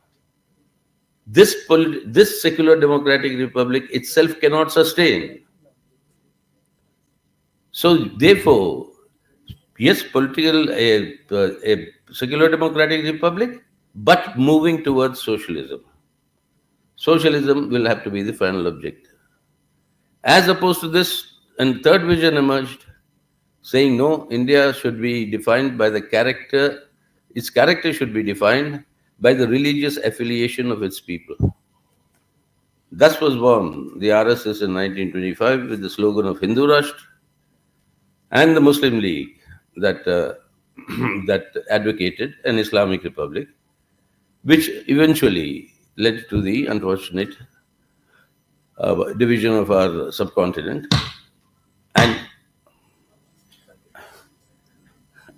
this secular democratic republic itself cannot sustain. So therefore, yes, a secular democratic republic, but moving towards socialism. Socialism will have to be the final objective. As opposed to this, and third vision emerged, saying no, India should be defined by the character, its character should be defined by the religious affiliation of its people. Thus was born the RSS in 1925 with the slogan of Hindu Rashtra, and the Muslim League that advocated an Islamic republic, which eventually led to the unfortunate division of our subcontinent,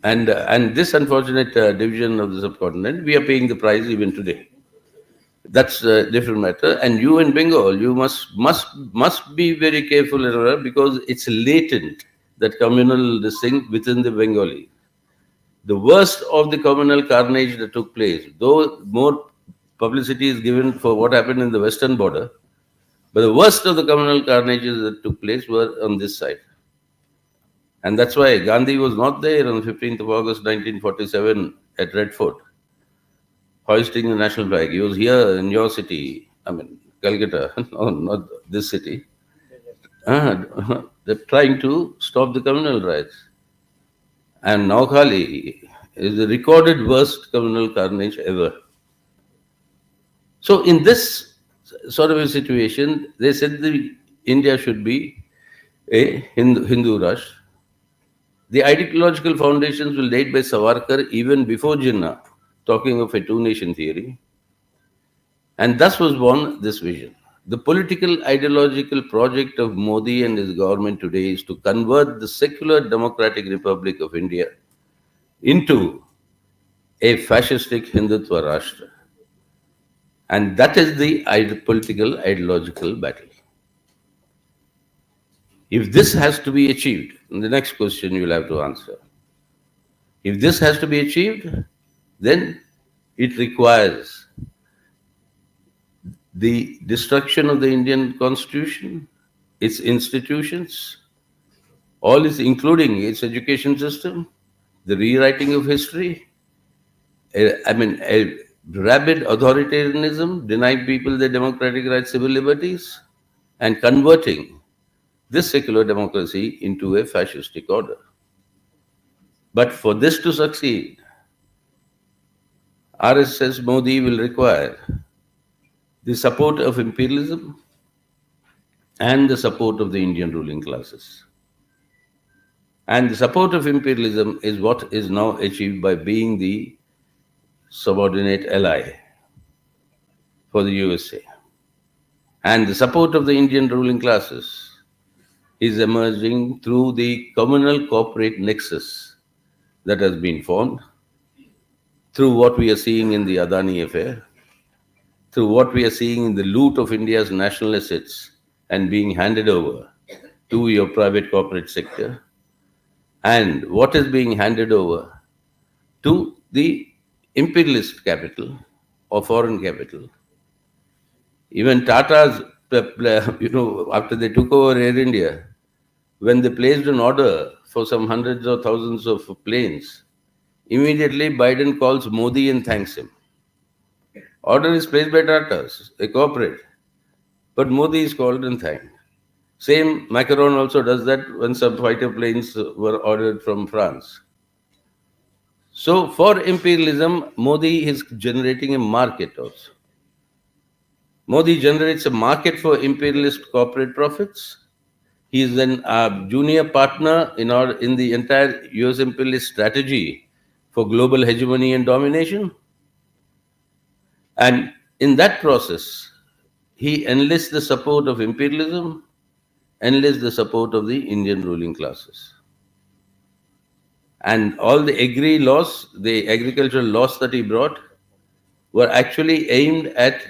and this unfortunate division of the subcontinent, we are paying the price even today. That's a different matter. And you in Bengal, you must be very careful and aware, because it's latent that communal this thing within the Bengali. The worst of the communal carnage that took place, though more publicity is given for what happened in the western border, but the worst of the communal carnages that took place were on this side. And that's why Gandhi was not there on the 15th of August 1947 at Red Fort, hoisting the national flag. He was here in your city, Calcutta, no, not this city. They're trying to stop the communal riots. And Noakhali is the recorded worst communal carnage ever. So in this sort of a situation, they said India should be a Hindu Rashtra. The ideological foundations were laid by Savarkar even before Jinnah, talking of a two-nation theory. And thus was born this vision. The political ideological project of Modi and his government today is to convert the secular democratic republic of India into a fascistic Hindutva Rashtra. And that is the political ideological battle. If this has to be achieved, the next question you will have to answer. If this has to be achieved, then it requires the destruction of the Indian Constitution, its institutions, all its, including its education system, the rewriting of history, a rabid authoritarianism, denying people their democratic rights, civil liberties, and converting this secular democracy into a fascistic order. But for this to succeed, RSS Modi will require the support of imperialism and the support of the Indian ruling classes. And the support of imperialism is what is now achieved by being the subordinate ally for the USA. And the support of the Indian ruling classes is emerging through the communal corporate nexus that has been formed, through what we are seeing in the Adani affair, through what we are seeing in the loot of India's national assets and being handed over to your private corporate sector and what is being handed over to the imperialist capital or foreign capital. Even Tata's, after they took over Air India, when they placed an order for some hundreds or thousands of planes, immediately Biden calls Modi and thanks him. Order is placed by Tata's, a corporate, but Modi is called and thanked. Same, Macron also does that when some fighter planes were ordered from France. So for imperialism, Modi is generating a market also. Modi generates a market for imperialist corporate profits. He is then a junior partner in the entire US imperialist strategy for global hegemony and domination. And in that process, he enlists the support of imperialism, enlists the support of the Indian ruling classes. And all the agri laws, the agricultural laws that he brought, were actually aimed at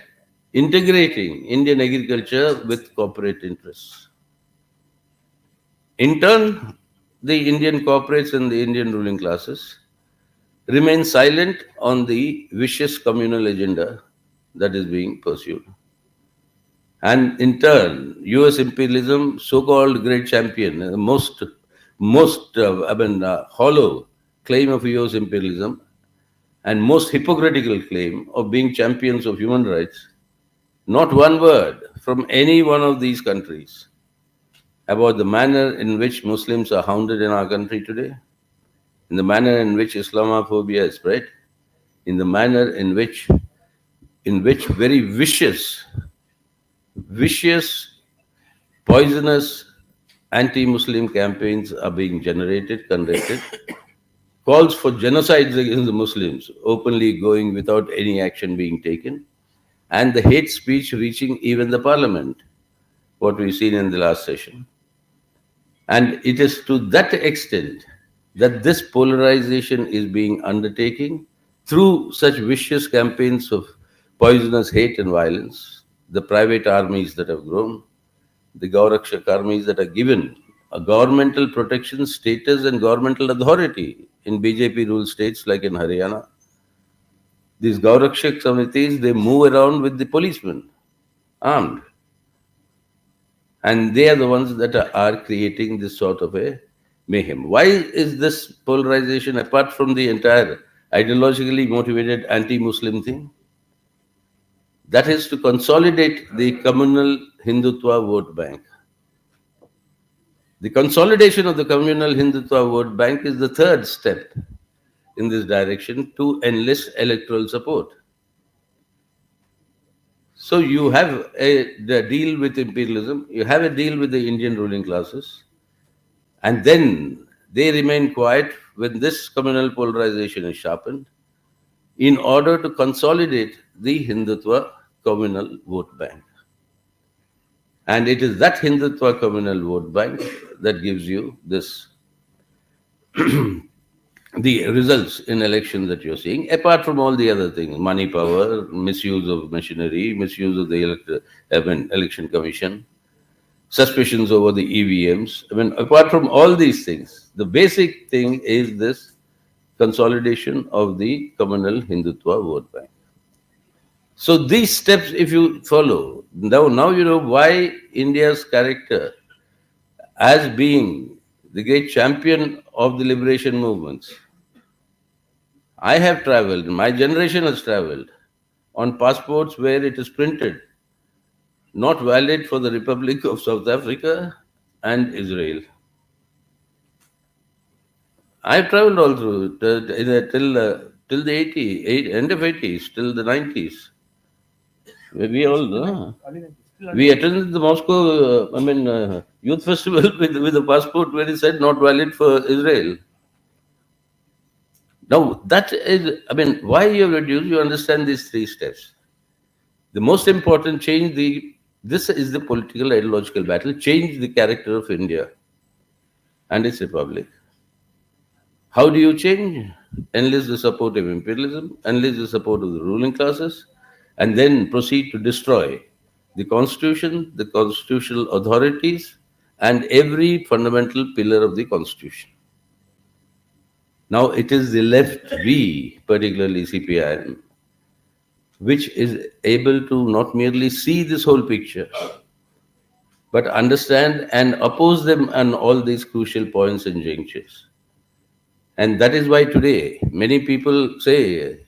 integrating Indian agriculture with corporate interests. In turn, the Indian corporates and the Indian ruling classes remain silent on the vicious communal agenda that is being pursued. And in turn, US imperialism, so-called great champion, the most hollow claim of US imperialism and most hypocritical claim of being champions of human rights, not one word from any one of these countries about the manner in which Muslims are hounded in our country today, in the manner in which Islamophobia is spread, in the manner in which very vicious, poisonous anti-Muslim campaigns are being conducted, calls for genocides against the Muslims openly going without any action being taken, and the hate speech reaching even the parliament, what we've seen in the last session. And it is to that extent that this polarization is being undertaken through such vicious campaigns of poisonous hate and violence, the private armies that have grown, the 𝒂𝒃𝒄𝒉 armies that are given a governmental protection status and governmental authority in BJP-ruled states like in Haryana. These 𝒂𝒃𝒄𝒉 committees, they move around with the policemen, armed. And they are the ones that are creating this sort of a mayhem. Why is this polarization, apart from the entire ideologically motivated anti-Muslim thing? That is to consolidate the communal Hindutva vote bank. The consolidation of the communal Hindutva vote bank is the third step in this direction to enlist electoral support. So you have the deal with imperialism, you have a deal with the Indian ruling classes, and then they remain quiet when this communal polarization is sharpened in order to consolidate the Hindutva communal vote bank. And it is that Hindutva communal vote bank that gives you this the results in elections that you're seeing, apart from all the other things, money power, misuse of machinery, misuse of the election commission, suspicions over the EVMs. Apart from all these things, the basic thing is this consolidation of the communal Hindutva vote bank. So these steps, if you follow, now you know why India's character as being the great champion of the liberation movements. I have traveled, my generation has traveled on passports where it is printed, not valid for the Republic of South Africa and Israel. I have traveled all through till the 80s, end of 80s, till the 90s. We all we attended the Moscow youth festival with a passport where it said not valid for Israel. Now, that is, why you have reduced, you understand these three steps. The most important change, this is the political ideological battle, change the character of India and its republic. How do you change? Enlist the support of imperialism, enlist the support of the ruling classes, and then proceed to destroy the constitution, the constitutional authorities, and every fundamental pillar of the Constitution. Now it is the left, we, particularly CPIM, which is able to not merely see this whole picture, but understand and oppose them on all these crucial points and junctures. And that is why today many people say,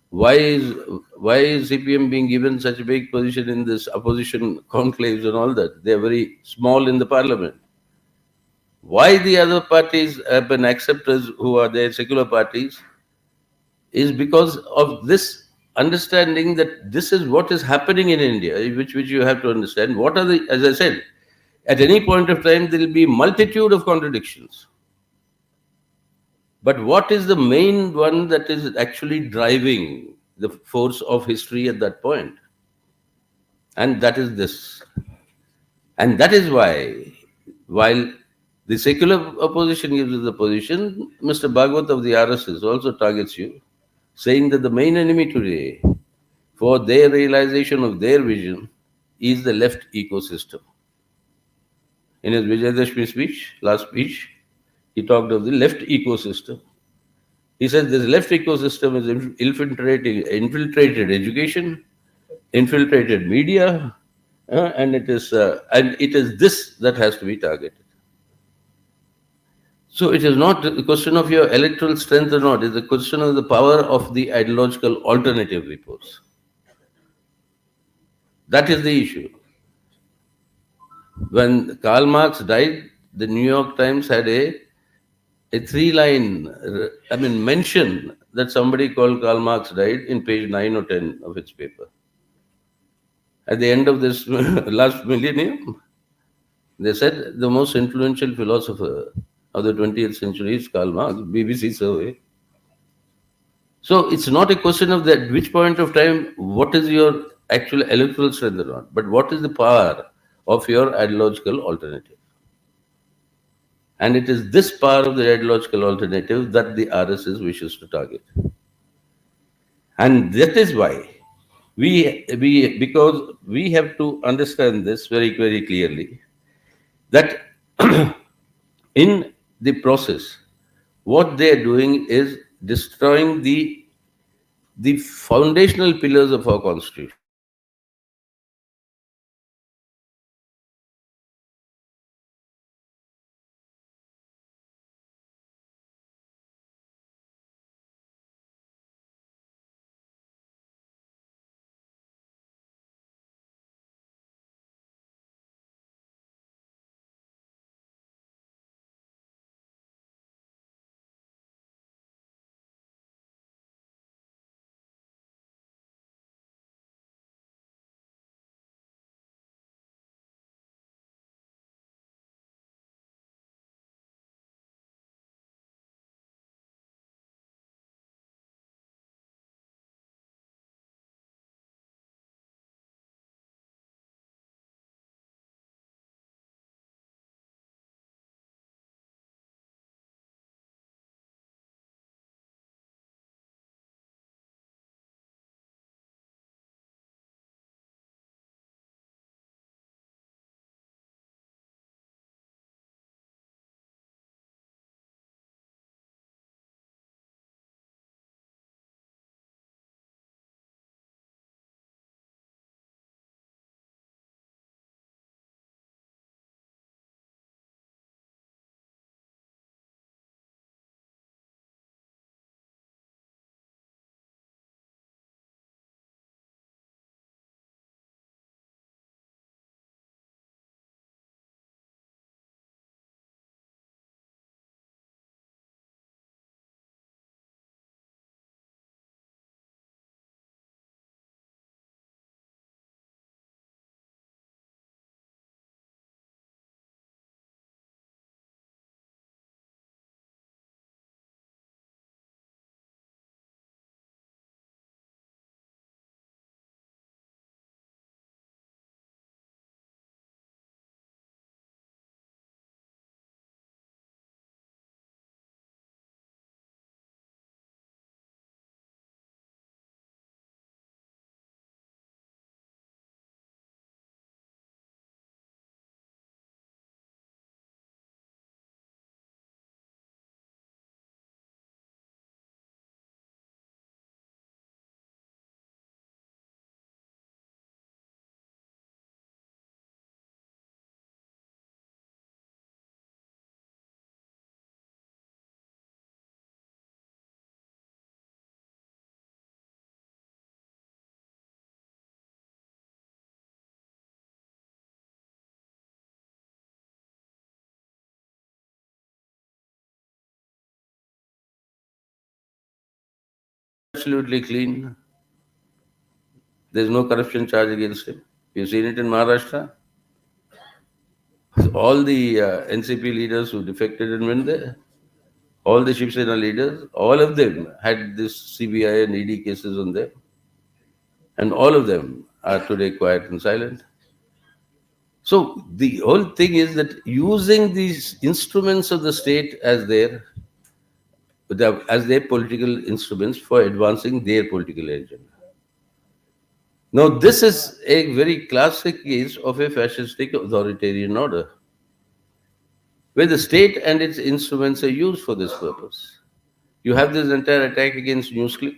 why is CPM being given such a big position in this opposition conclaves and all that? They are very small in the parliament. Why the other parties have been accepted, who are their secular parties, is because of this understanding that this is what is happening in India, which you have to understand. What are the, as I said, at any point of time there will be multitude of contradictions. But what is the main one that is actually driving the force of history at that point? And that is this. And that is why, while the secular opposition gives you the position, Mr. Bhagwat of the RSS also targets you, saying that the main enemy today for their realization of their vision is the left ecosystem. In his Vijayadashmi speech, last speech, he talked of the left ecosystem. He said this left ecosystem is infiltrated education, infiltrated media, and it is this that has to be targeted. So it is not a question of your electoral strength or not, it's a question of the power of the ideological alternative repos. That is the issue. When Karl Marx died, the New York Times had a three-line, mention that somebody called Karl Marx died in page 9 or 10 of its paper. At the end of this last millennium, they said the most influential philosopher of the 20th century is Karl Marx, BBC survey. So it's not a question of that which point of time, what is your actual electoral strength or not, but what is the power of your ideological alternative. And it is this power of the ideological alternative that the RSS wishes to target. And that is why because we have to understand this very, very clearly, that in the process, what they are doing is destroying the foundational pillars of our Constitution. absolutely clean. There's no corruption charge against him. You've seen it in Maharashtra. All the NCP leaders who defected and went there, all the Shiv Sena leaders, all of them had this CBI and ED cases on them. And all of them are today quiet and silent. So the whole thing is that using these instruments of the state as their political instruments for advancing their political agenda. Now, this is a very classic case of a fascistic authoritarian order, where the state and its instruments are used for this purpose. You have this entire attack against NewsClick.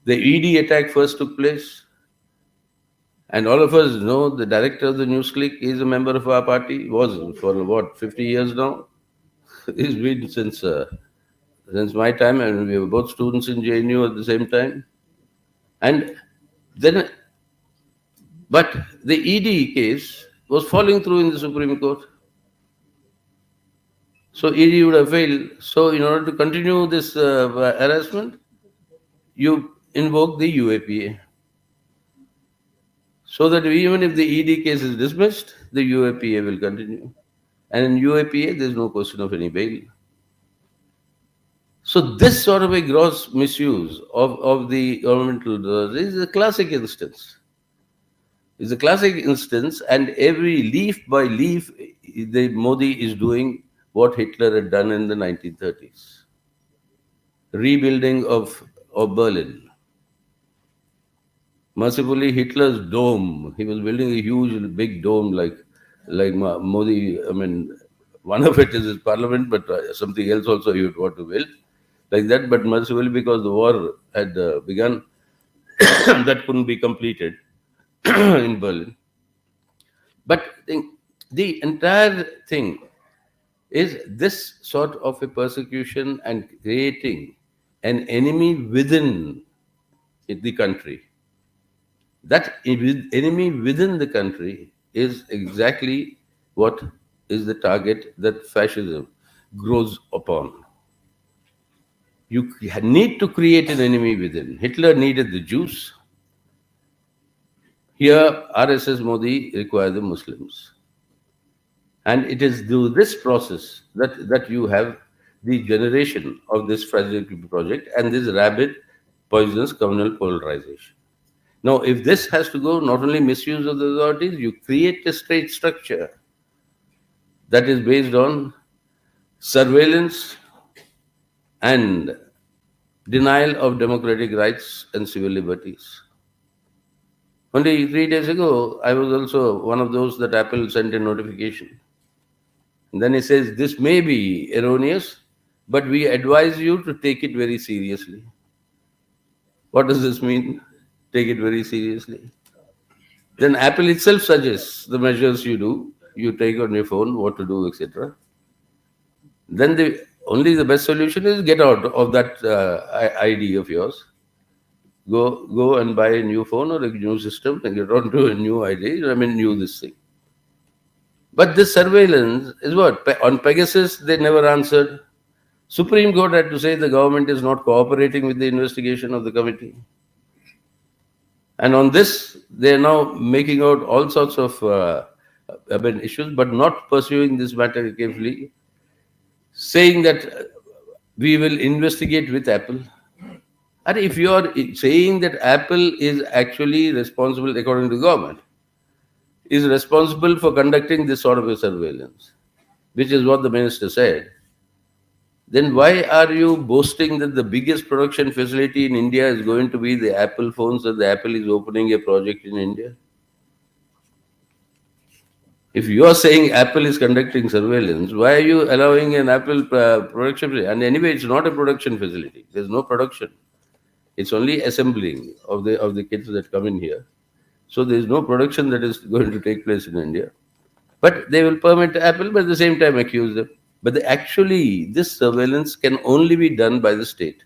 The ED attack first took place, and all of us know the director of the NewsClick is a member of our party, was for what, 50 years now? He's been since my time, and we were both students in JNU at the same time. And then, but the ED case was falling through in the Supreme Court. So ED would have failed. So in order to continue this harassment, you invoke the UAPA. So that even if the ED case is dismissed, the UAPA will continue. And in UAPA, there is no question of any bail. So this sort of a gross misuse of the governmental laws is a classic instance. It's a classic instance, and every leaf by leaf, the Modi is doing what Hitler had done in the 1930s. Rebuilding of Berlin. Mercifully, Hitler's dome, he was building a huge, big dome like Modi, I mean, one of it is his parliament, but something else also he would want to build. Like that, but mercifully, because the war had begun, that couldn't be completed in Berlin. But the entire thing is this sort of a persecution and creating an enemy within the country. That enemy within the country is exactly what is the target that fascism grows upon. You need to create an enemy within. Hitler needed the Jews. Here, RSS Modi requires the Muslims. And it is through this process that you have the generation of this fragile project and this rabid, poisonous communal polarization. Now, if this has to go, not only misuse of the authorities, you create a state structure that is based on surveillance and denial of democratic rights and civil liberties. Only 3 days ago, I was also one of those that Apple sent a notification. And then it says, this may be erroneous, but we advise you to take it very seriously. What does this mean? Take it very seriously. Then Apple itself suggests the measures you take on your phone, what to do, etc. Then only the best solution is get out of that ID of yours. Go and buy a new phone or a new system and get onto a new ID. New this thing. But this surveillance is what? On Pegasus, they never answered. Supreme Court had to say the government is not cooperating with the investigation of the committee. And on this, they are now making out all sorts of issues, but not pursuing this matter carefully, saying that we will investigate with Apple. And if you are saying that Apple is actually responsible, according to the government, is responsible for conducting this sort of a surveillance, which is what the minister said, then why are you boasting that the biggest production facility in India is going to be the Apple phones, that the Apple is opening a project in India? If you are saying Apple is conducting surveillance, why are you allowing an Apple production facility? And anyway, it's not a production facility. There's no production. It's only assembling of the kits that come in here. So there is no production that is going to take place in India. But they will permit Apple, but at the same time accuse them. But this surveillance can only be done by the state.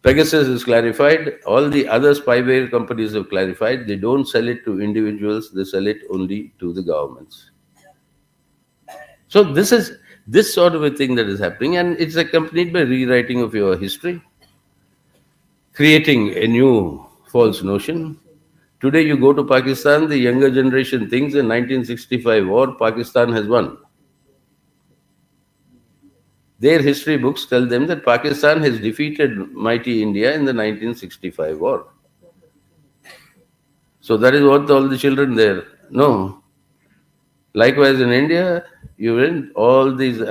Pegasus is clarified. All the other spyware companies have clarified. They don't sell it to individuals. They sell it only to the governments. So this is this sort of a thing that is happening, and it's accompanied by rewriting of your history. creating a new false notion. Today you go to Pakistan, the younger generation thinks in 1965 war, Pakistan has won. Their history books tell them that Pakistan has defeated mighty India in the 1965 war. So that is what all the children there know. Likewise in India, you erase all the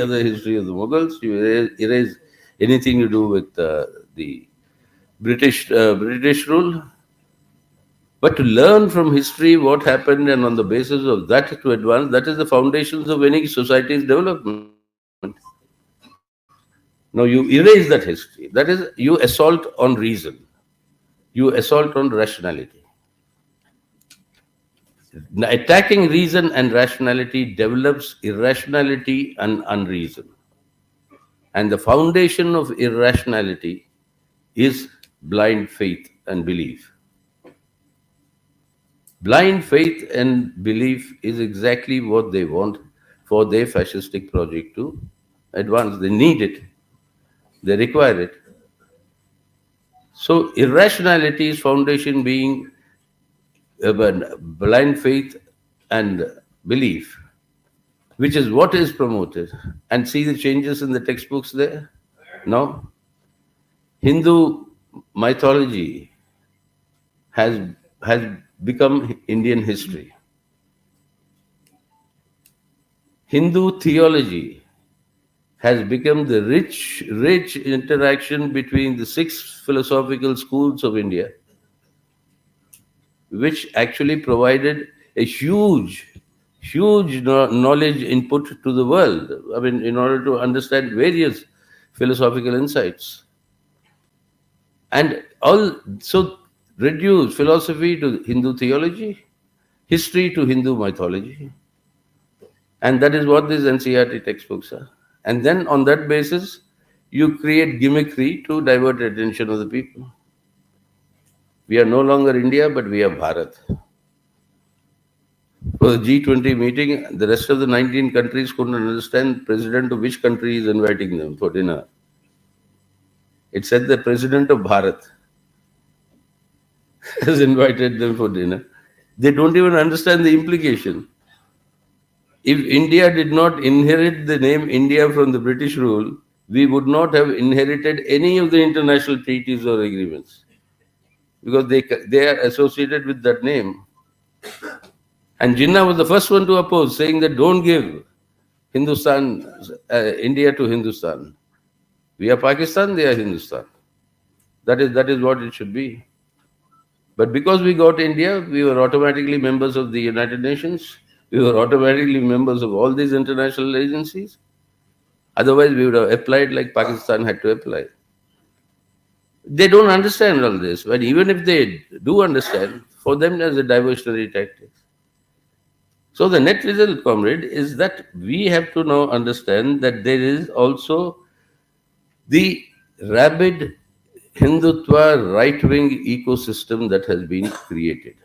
other history of the Mughals, you erase anything to do with the British rule. But to learn from history what happened, and on the basis of that to advance, that is the foundations of any society's development. Now you erase that history. That is, you assault on reason. You assault on rationality. Attacking reason and rationality develops irrationality and unreason. And the foundation of irrationality is blind faith and belief. Blind faith and belief is exactly what they want for their fascistic project to advance. They need it. They require it. So irrationality's foundation being blind faith and belief, which is what is promoted. And see the changes in the textbooks there? No? Hindu mythology has become Indian history. Hindu theology has become the rich interaction between the 6 philosophical schools of India, which actually provided a huge knowledge input to the world. I mean, in order to understand various philosophical insights. And also reduce philosophy to Hindu theology, history to Hindu mythology. And that is what these NCERT textbooks are. And then on that basis, you create gimmickry to divert attention of the people. We are no longer India, but we are Bharat. For the G20 meeting, the rest of the 19 countries couldn't understand the president of which country is inviting them for dinner. It said the president of Bharat has invited them for dinner. They don't even understand the implication. If India did not inherit the name India from the British rule, we would not have inherited any of the international treaties or agreements, because they are associated with that name. And Jinnah was the first one to oppose, saying that don't give India to Hindustan. We are Pakistan, they are Hindustan. That is what it should be. But because we got India, we were automatically members of the United Nations. We were automatically members of all these international agencies. Otherwise, we would have applied like Pakistan had to apply. They don't understand all this, but even if they do understand, for them there's a diversionary tactic. So the net result, comrade, is that we have to now understand that there is also the rabid Hindutva right-wing ecosystem that has been created.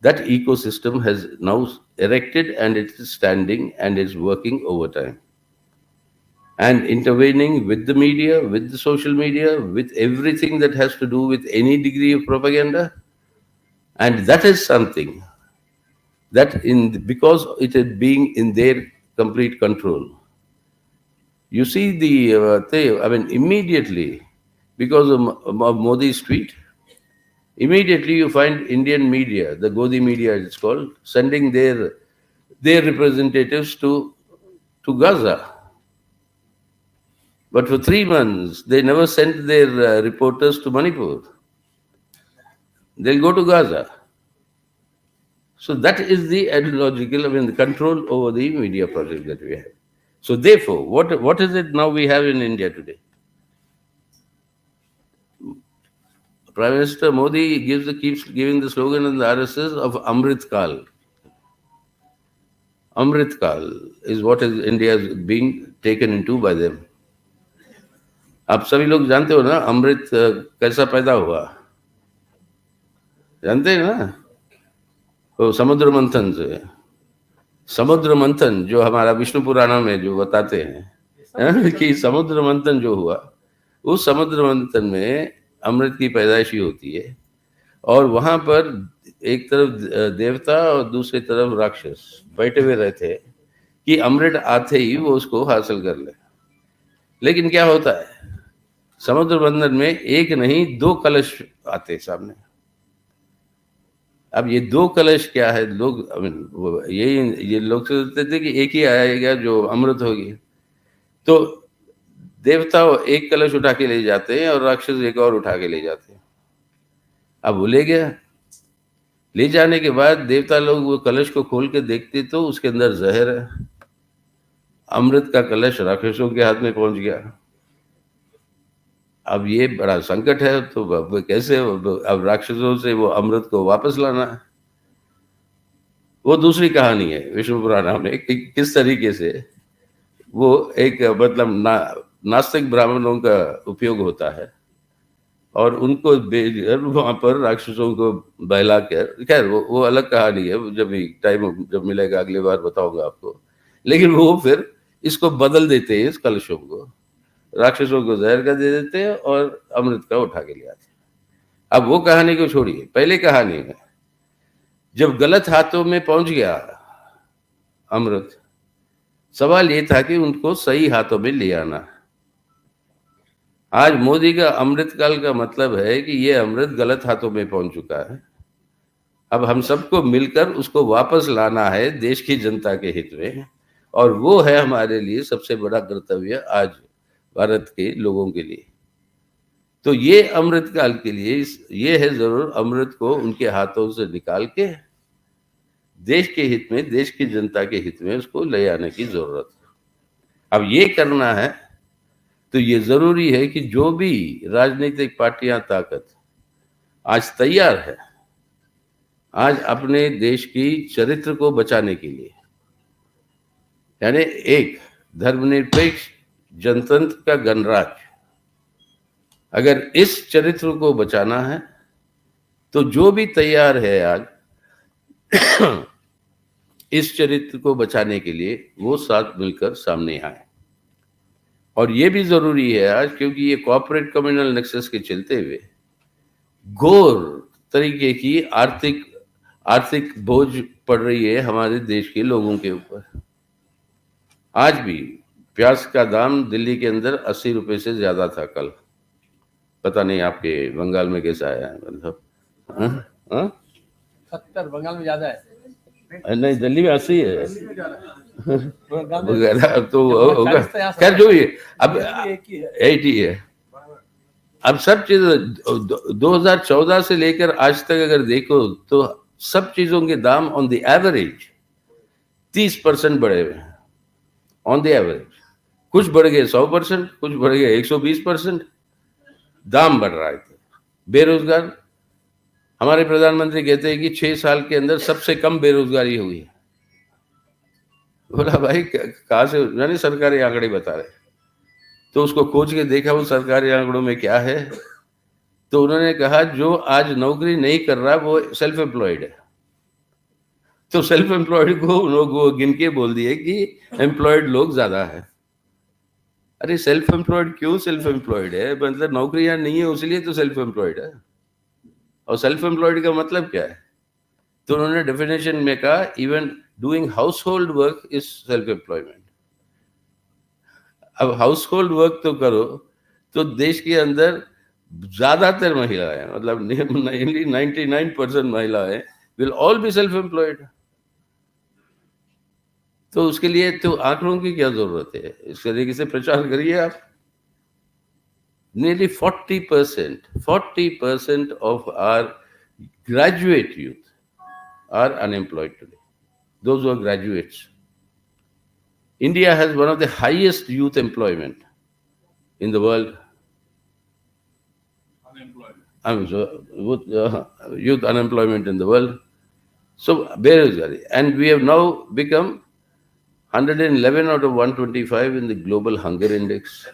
That ecosystem has now erected, and it is standing and is working overtime. And intervening with the media, with the social media, with everything that has to do with any degree of propaganda. And that is something that because it is being in their complete control. You see immediately, because of Modi's tweet, immediately you find Indian media, the Godi media it's called, sending their representatives to Gaza. But for 3 months, they never sent their reporters to Manipur. They'll go to Gaza. So that is the ideological, the control over the media project that we have. So therefore, what is it now we have in India today? Prime Minister Modi keeps giving the slogan in the RSS of Amrit Kal. Amrit Kal is what is India is being taken into by them. आप सभी लोग जानते हो ना अमृत कैसा पैदा हुआ? जानते हैं ना? तो समुद्र मंथन से, समुद्र मंथन जो हमारा विष्णु पुराण में जो बताते हैं कि समुद्र मंथन जो हुआ उस समुद्र मंथन में अमृत की पैदाइशी होती है, और वहां पर एक तरफ देवता और दूसरी तरफ राक्षस बैठे हुए रहते हैं कि अमृत आते ही वो उसको हासिल कर ले। लेकिन क्या होता है, समुद्र मंथन में एक नहीं 2 कलश आते सामने। अब ये 2 कलश क्या है, लोग ये लोग सोचते थे कि एक ही आएगा जो अमृत होगी, तो देवता एक कलश उठा के ले जाते हैं और राक्षस एक और उठा के ले जाते हैं। अब वो ले गया, ले जाने के बाद देवता लोग वो कलश को खोल के देखते तो उसके अंदर जहर है। अमृत का कलश राक्षसों के हाथ में पहुंच गया। अब ये बड़ा संकट है, तो अब कैसे, अब राक्षसों से वो अमृत को वापस लाना है। वो दूसरी कहानी है विष्णु पुराण में कि किस तरीके से वो एक मतलब नास्तिक ब्राह्मणों का उपयोग होता है और उनको वहां पर राक्षसों को बहला कर, खैर वो अलग कहानी है, जब भी टाइम जब मिलेगा अगली बार बताऊंगा आपको। लेकिन वो फिर इसको बदल देते हैं, इस कलशों को राक्षसों को जहर का दे देते हैं और अमृत का उठा के ले आते हैं। अब वो कहानी को छोड़िए, पहले कहानी में जब गलत हाथों में पहुंच गया अमृत, सवाल ये था कि उनको सही हाथों में ले आना। आज मोदी का अमृत काल का मतलब है कि ये अमृत गलत हाथों में पहुंच चुका है। अब हम सबको मिलकर उसको वापस लाना है देश की जनता के हित में, और वो है हमारे लिए सबसे बड़ा कर्तव्य आज भारत के लोगों के लिए। तो ये अमृत काल के लिए ये है जरूर अमृत को उनके हाथों से निकाल के देश के हित में, देश की जनता के हित में उसको ले आने की जरूरत है। अब ये करना है तो ये जरूरी है कि जो भी राजनीतिक पार्टियां ताकत आज तैयार है आज अपने देश की चरित्र को बचाने के लिए, यानी एक धर्मनिरपेक्ष जनतंत्र का गणराज, अगर इस चरित्र को बचाना है तो जो भी तैयार है आज इस चरित्र को बचाने के लिए वो साथ मिलकर सामने आए। और ये भी जरूरी है आज, क्योंकि ये कॉर्पोरेट कम्युनल नेक्सस के चलते हुए घोर तरीके की आर्थिक बोझ पड़ रही है हमारे देश के लोगों के ऊपर। आज भी प्याज का दाम दिल्ली के अंदर 80 रुपए से ज्यादा था कल, पता नहीं आपके बंगाल में कैसा आया है, मतलब 70 बंगाल में ज्यादा है, नहीं दिल्ली में 80 है वगैरह, तो होगा, खैर जो भी अब 80 है। अब सब चीज 2014 से लेकर आज तक अगर देखो तो सब चीजों के दाम ऑन द एवरेज 30% बढ़े हुए हैं, ऑन द एवरेज। कुछ बढ़ गए 100%, कुछ बढ़ गए 120%, दाम बढ़ रहा है। बेरोजगार, हमारे प्रधानमंत्री कहते हैं कि 6 साल के अंदर सबसे कम बेरोजगारी हुई है। बोला भाई कहाँ से, यानी सरकारी आंकड़े बता रहे, तो उसको खोज के देखा वो सरकारी आंकड़ों में क्या है, तो उन्होंने कहा जो आज नौकरी नहीं कर रहा वो सेल्फ एम्प्लॉयड है। तो सेल्फ एम्प्लॉयड को वो गिन के बोल दिए कि एम्प्लॉयड लोग ज्यादा है। अरे सेल्फ एम्प्लॉयड क्यों सेल्फ एम्प्लॉयड है, मतलब नौकरियां नहीं है इसलिए तो सेल्फ एम्प्लॉयड है। और सेल्फ एम्प्लॉयड का मतलब क्या है, तो उन्होंने डेफिनेशन में कहा even doing house hold work is self employment. अब हाउस होल्ड वर्क तो करो, तो देश के अंदर ज्यादातर महिलाएं, मतलब 99% महिलाएं will all be self employed. तो उसके लिए तो आंकड़ों की क्या जरूरत है, इस तरीके से प्रचार करिए आप। Nearly 40% of our graduate youth are unemployed today. Those who are graduates. India has one of the highest youth employment in the world. Youth unemployment in the world. So, berozgari. And we have now become 111 out of 125 in the global hunger index.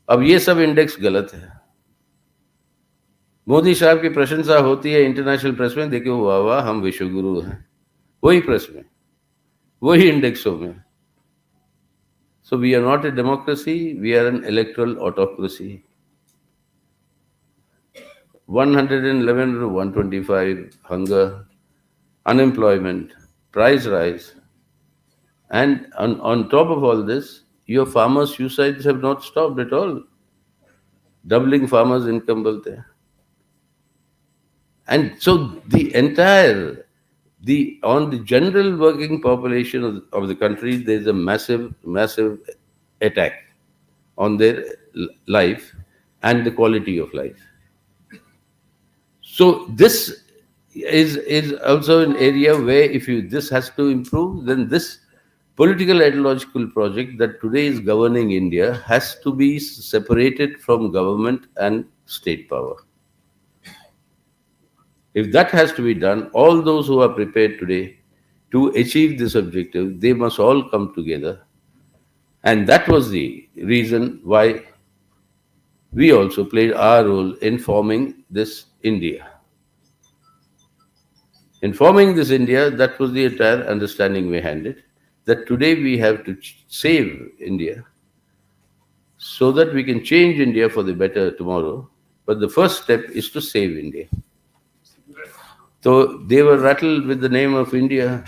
अब ये सब index गलत है। मोदी साहब की प्रशंसा होती है इंटरनेशनल प्रेस में, देखो वाह वाह हम विश्वगुरु हैं, वही प्रेस में, वही इंडेक्सों में। So we are not a democracy, we are an electoral autocracy. 111 to 125 hunger, unemployment, price rise, and on top of all this, your farmer suicides have not stopped at all. Doubling farmers' income bolte. And so the entire, on the general working population of the country, there's a massive, massive attack on their life and the quality of life. So this is also an area where if this has to improve, then this political ideological project that today is governing India has to be separated from government and state power. If that has to be done, all those who are prepared today to achieve this objective, they must all come together. And that was the reason why we also played our role in forming this India. In forming this India, that was the entire understanding behind it, that today we have to save India so that we can change India for the better tomorrow. But the first step is to save India. So they were rattled with the name of India.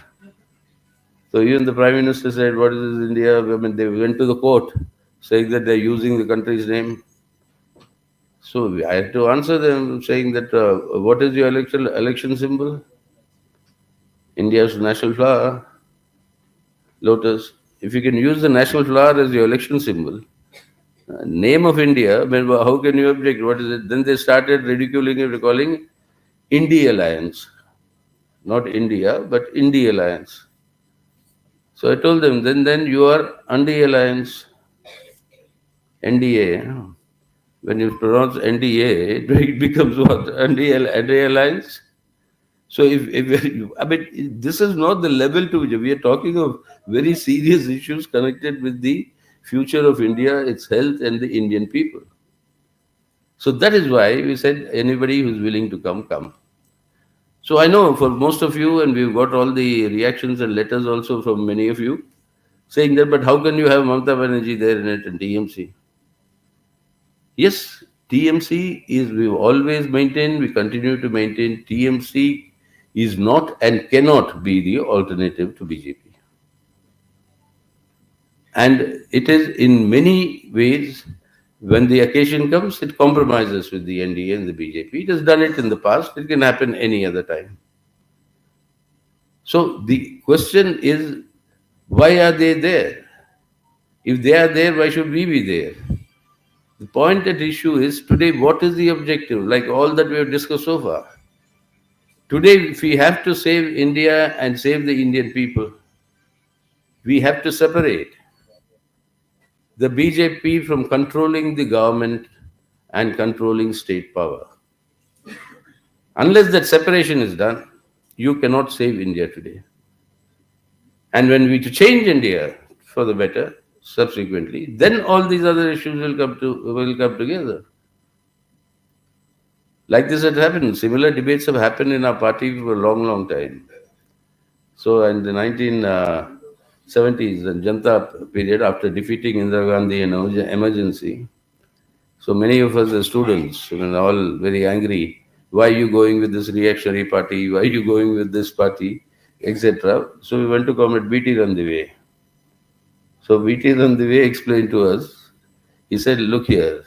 So even the Prime Minister said, what is this India? I mean, they went to the court saying that they're using the country's name. So I had to answer them saying that, what is your election symbol? India's national flower, lotus. If you can use the national flower as your election symbol, name of India, I mean, how can you object? What is it? Then they started ridiculing it, calling India Alliance. Not India, but India Alliance. So I told them, then you are Andi Alliance, NDA. When you pronounce NDA, it becomes what? Andi Alliance? So I mean, this is not the level to which we are talking of very serious issues connected with the future of India, its health, and the Indian people. So that is why we said anybody who's willing to come, come. So I know for most of you, and we've got all the reactions and letters also from many of you, saying that, but how can you have Mamata Banerjee there in it and TMC? Yes, TMC is, we've always maintained, we continue to maintain, TMC is not and cannot be the alternative to BJP. And it is in many ways, when the occasion comes, it compromises with the NDA and the BJP. It has done it in the past, it can happen any other time. So the question is, why are they there? If they are there, why should we be there? The point at issue is, today, what is the objective? Like all that we have discussed so far. Today, if we have to save India and save the Indian people, we have to separate the BJP from controlling the government and controlling state power. Unless that separation is done, you cannot save India today. And when we change India for the better, subsequently, then all these other issues will come together. Like this had happened. Similar debates have happened in our party for a long, long time. So in the 1970s, the Janta period, after defeating Indira Gandhi in emergency, so many of us as students, all very angry. Why are you going with this reactionary party? Why are you going with this party? Etc. So we went to Comrade B.T. Randive. So B.T. Randive explained to us, he said, look here,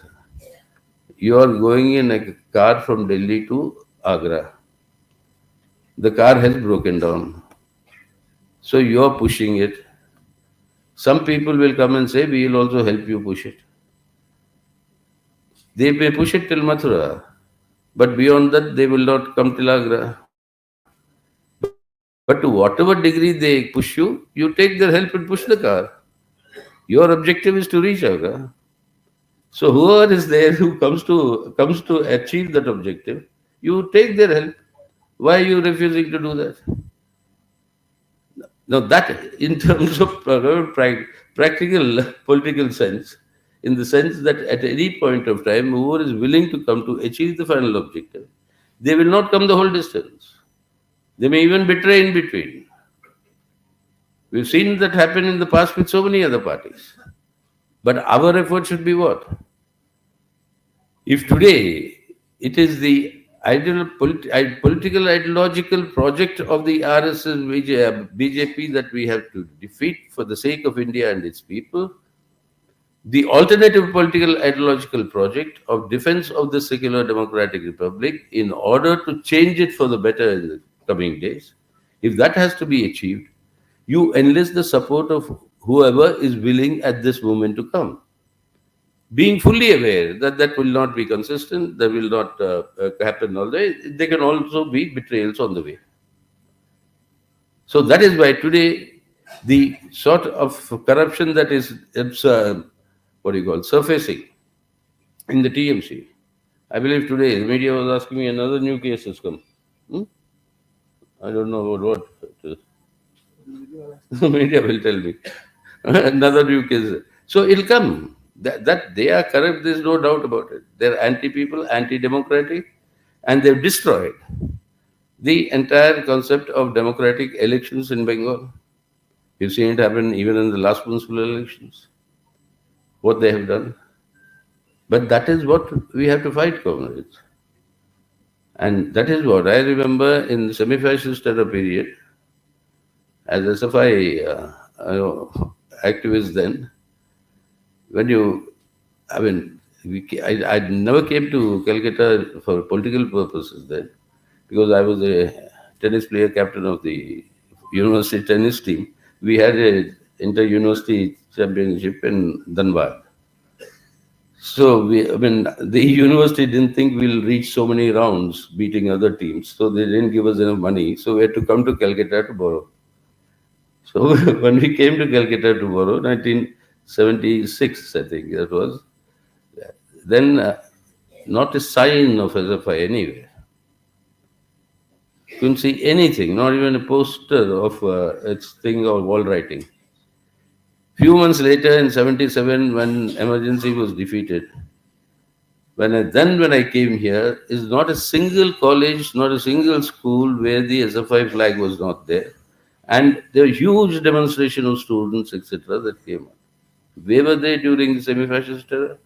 you are going in a car from Delhi to Agra. The car has broken down. So you are pushing it. Some people will come and say, we will also help you push it. They may push it till Mathura, but beyond that, they will not come till Agra. But to whatever degree they push you, you take their help and push the car. Your objective is to reach Agra. So whoever is there who comes to achieve that objective, you take their help. Why are you refusing to do that? Now that, in terms of practical political sense, in the sense that at any point of time, whoever is willing to come to achieve the final objective, they will not come the whole distance. They may even betray in between. We've seen that happen in the past with so many other parties. But our effort should be what? If today it is the political ideological project of the RSS BJP that we have to defeat for the sake of India and its people, the alternative political ideological project of defense of the secular democratic republic in order to change it for the better in the coming days, if that has to be achieved, you enlist the support of whoever is willing at this moment to come. Being fully aware that that will not be consistent, that will not happen all the way, there can also be betrayals on the way. So that is why today the sort of corruption that is surfacing in the TMC. I believe today the media was asking me another new case has come. I don't know about what it is. The media will tell me. Another new case. So it'll come. That they are corrupt, there's no doubt about it. They're anti-people, anti-democratic, and they've destroyed the entire concept of democratic elections in Bengal. You've seen it happen even in the last municipal elections. What they have done. But that is what we have to fight, comrades. And that is what I remember in the semi-fascist era period, as SFI activist then, when you, I mean, I never came to Calcutta for political purposes then, because I was a tennis player, captain of the university tennis team. We had a inter-university championship in Dhanbad. So the university didn't think we'll reach so many rounds beating other teams, so they didn't give us enough money. So we had to come to Calcutta to borrow. So when we came to Calcutta to borrow, 1976, I think that was, then not a sign of SFI anywhere. Couldn't see anything, not even a poster of its thing or wall writing. Few months later, in 77, when emergency was defeated, when I came here, is not a single college, not a single school where the SFI flag was not there. And there were huge demonstration of students, etc. that came up. Where were they during the semi-fascist era?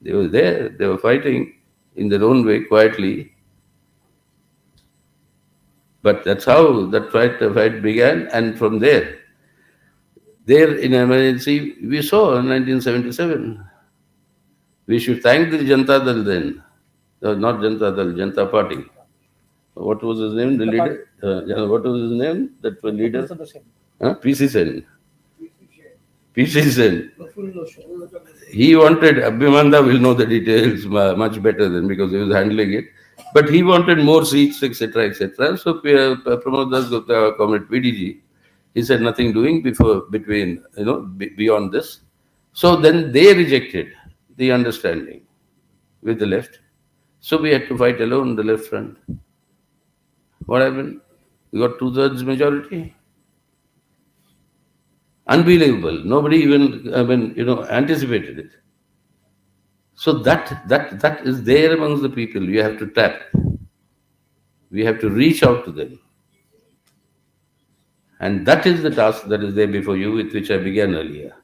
They were there, they were fighting in their own way, quietly. But that's how that fight began, and from there in emergency, we saw in 1977. We should thank the Janata Dal then. Not Janata Dal, Janata Party. What was his name? The leader? What was his name? That was leader? PC Sen. PC Sen. He wanted, Abhimanda will know the details much better than, because he was handling it. But he wanted more seats, etc., etc. So Pramod Das Gupta, comrade PDG, he said nothing doing beyond this. So then they rejected the understanding with the left. So we had to fight alone in the left front. What happened? We got 2/3 majority. Unbelievable. Nobody even anticipated it. So that is there amongst the people. You have to tap. We have to reach out to them. And that is the task that is there before you, with which I began earlier.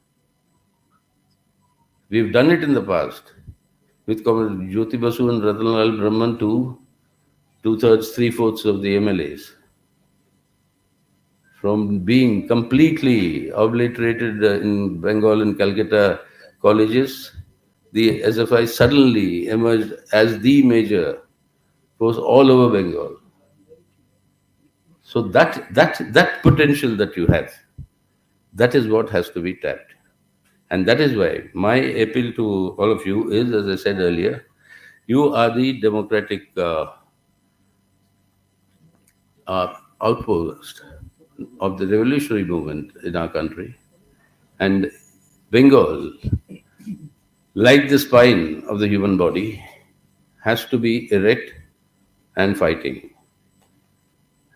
We've done it in the past. With Jyoti Basu and Ratanlal Brahman too, 2/3, 3/4 of the MLAs. From being completely obliterated in Bengal and Calcutta colleges, the SFI suddenly emerged as the major force all over Bengal. So that potential that you have, that is what has to be tapped. And that is why my appeal to all of you is, as I said earlier, you are the democratic outpost of the revolutionary movement in our country. And Bengal, like the spine of the human body, has to be erect and fighting.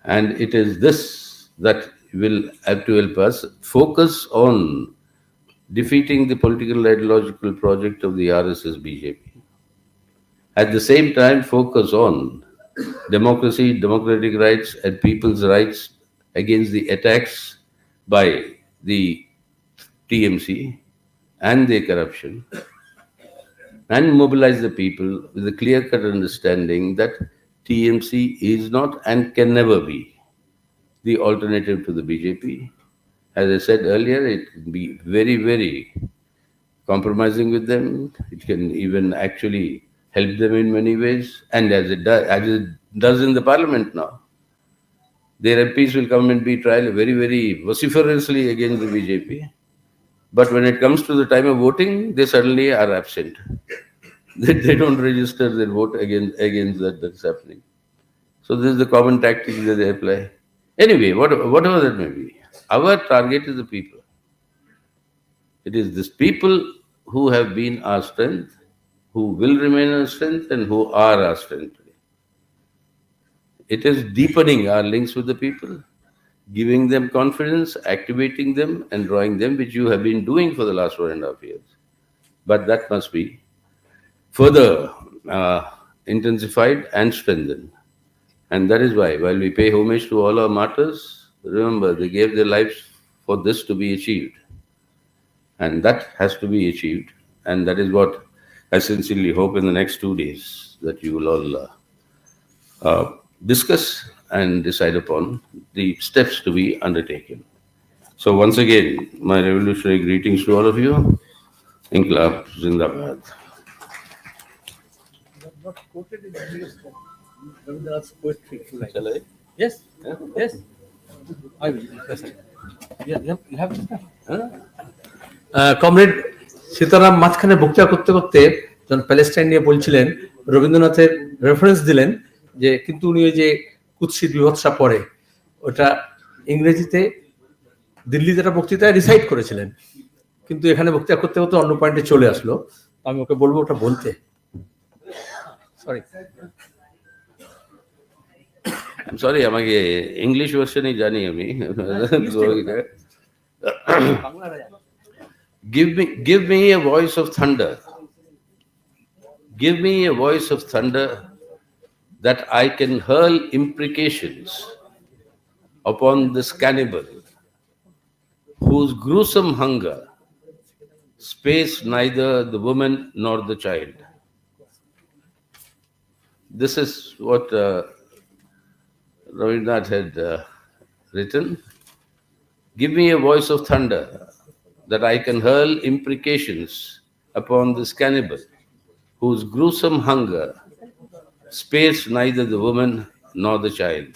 And it is this that will have to help us focus on defeating the political ideological project of the RSS BJP. At the same time, focus on democracy, democratic rights, and people's rights against the attacks by the TMC and their corruption, and mobilize the people with a clear-cut understanding that TMC is not and can never be the alternative to the BJP. As I said earlier, it can be very, very compromising with them. It can even actually help them in many ways, and as it does in the parliament now. Their MPs will come and be tried very, very vociferously against the BJP. But when it comes to the time of voting, they suddenly are absent. They don't register their vote against that's happening. So this is the common tactic that they apply. Anyway, whatever that may be, our target is the people. It is these people who have been our strength, who will remain our strength, and who are our strength today. It is deepening our links with the people, giving them confidence, activating them, and drawing them, which you have been doing for the last 1.5 years. But that must be further intensified and strengthened. And that is why, while we pay homage to all our martyrs, remember, they gave their lives for this to be achieved. And that has to be achieved. And that is what I sincerely hope in the next 2 days that you will all discuss and decide upon the steps to be undertaken. So once again, my revolutionary greetings to all of you. Inqilab Zindabad. Not quoted in English. Rabindranath's poetry. Shall I? Yes, yes. I will. Yeah, you have it. Comrade Sitaram মাঝখানে বক্তৃতা করতে করতে যখন Palestine নিয়ে বলছিলেন, রবীন্দ্রনাথের reference দিলেন যে কিন্তু উনি ওই যে কুৎসিত বিভৎসা পড়ে ওটা ইংরেজিতে দিল্লিতে একটা বক্তৃতায় রিসাইট করেছিলেন, কিন্তু এখানে বক্তৃতা করতে করতে অন্য পয়েন্টে চলে আসলো। আমি ওকে বলবো ওটা বলতে। সরি, I'm sorry, আমাকে ইংলিশ ভার্সনই জানি আমি। Give me a voice of thunder. Give me a voice of thunder that I can hurl imprecations upon this cannibal whose gruesome hunger spares neither the woman nor the child. This is what Rabindranath had written. Give me a voice of thunder that I can hurl imprecations upon this cannibal whose gruesome hunger spares neither the woman nor the child.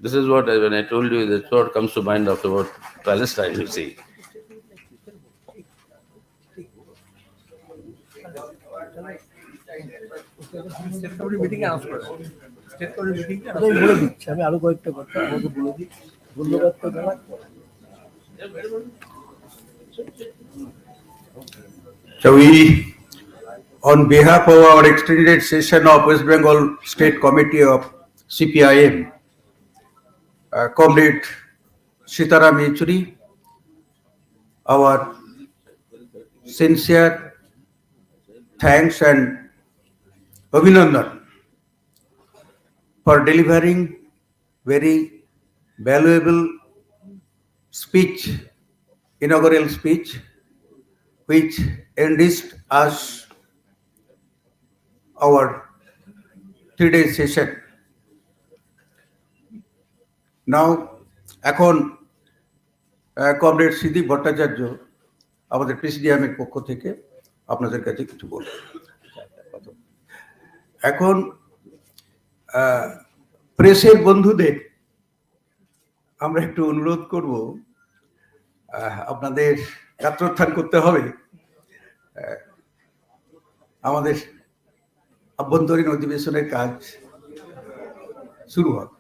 This is what, when I told you, that's what comes to mind after what Palestine, you see. Meeting এ answer state committee meeting এ বলে দিচ্ছি আমি আরো কয়েকটা কথা আমাকে বলে দিই ধন্যবাদ তো জানাই So we, on behalf of our extended session of West Bengal State Committee of CPIM, Comrade Sitaram Yechury, our sincere thanks and Abhinandan for delivering very valuable speech, inaugural speech, which enriched us our 3-day session. Now, এখন comrade Siddique Bhattacharya আমাদের প্রেসিডিয়ামের পক্ষ থেকে আপনাদের কাছে কিছু বলবেন। এখন প্রেসের বন্ধুদের আমরা একটু অনুরোধ করব, আপনাদের গাত্রোত্থান করতে হবে, আমাদের আভ্যন্তরীণ অধিবেশনের কাজ শুরু হবে।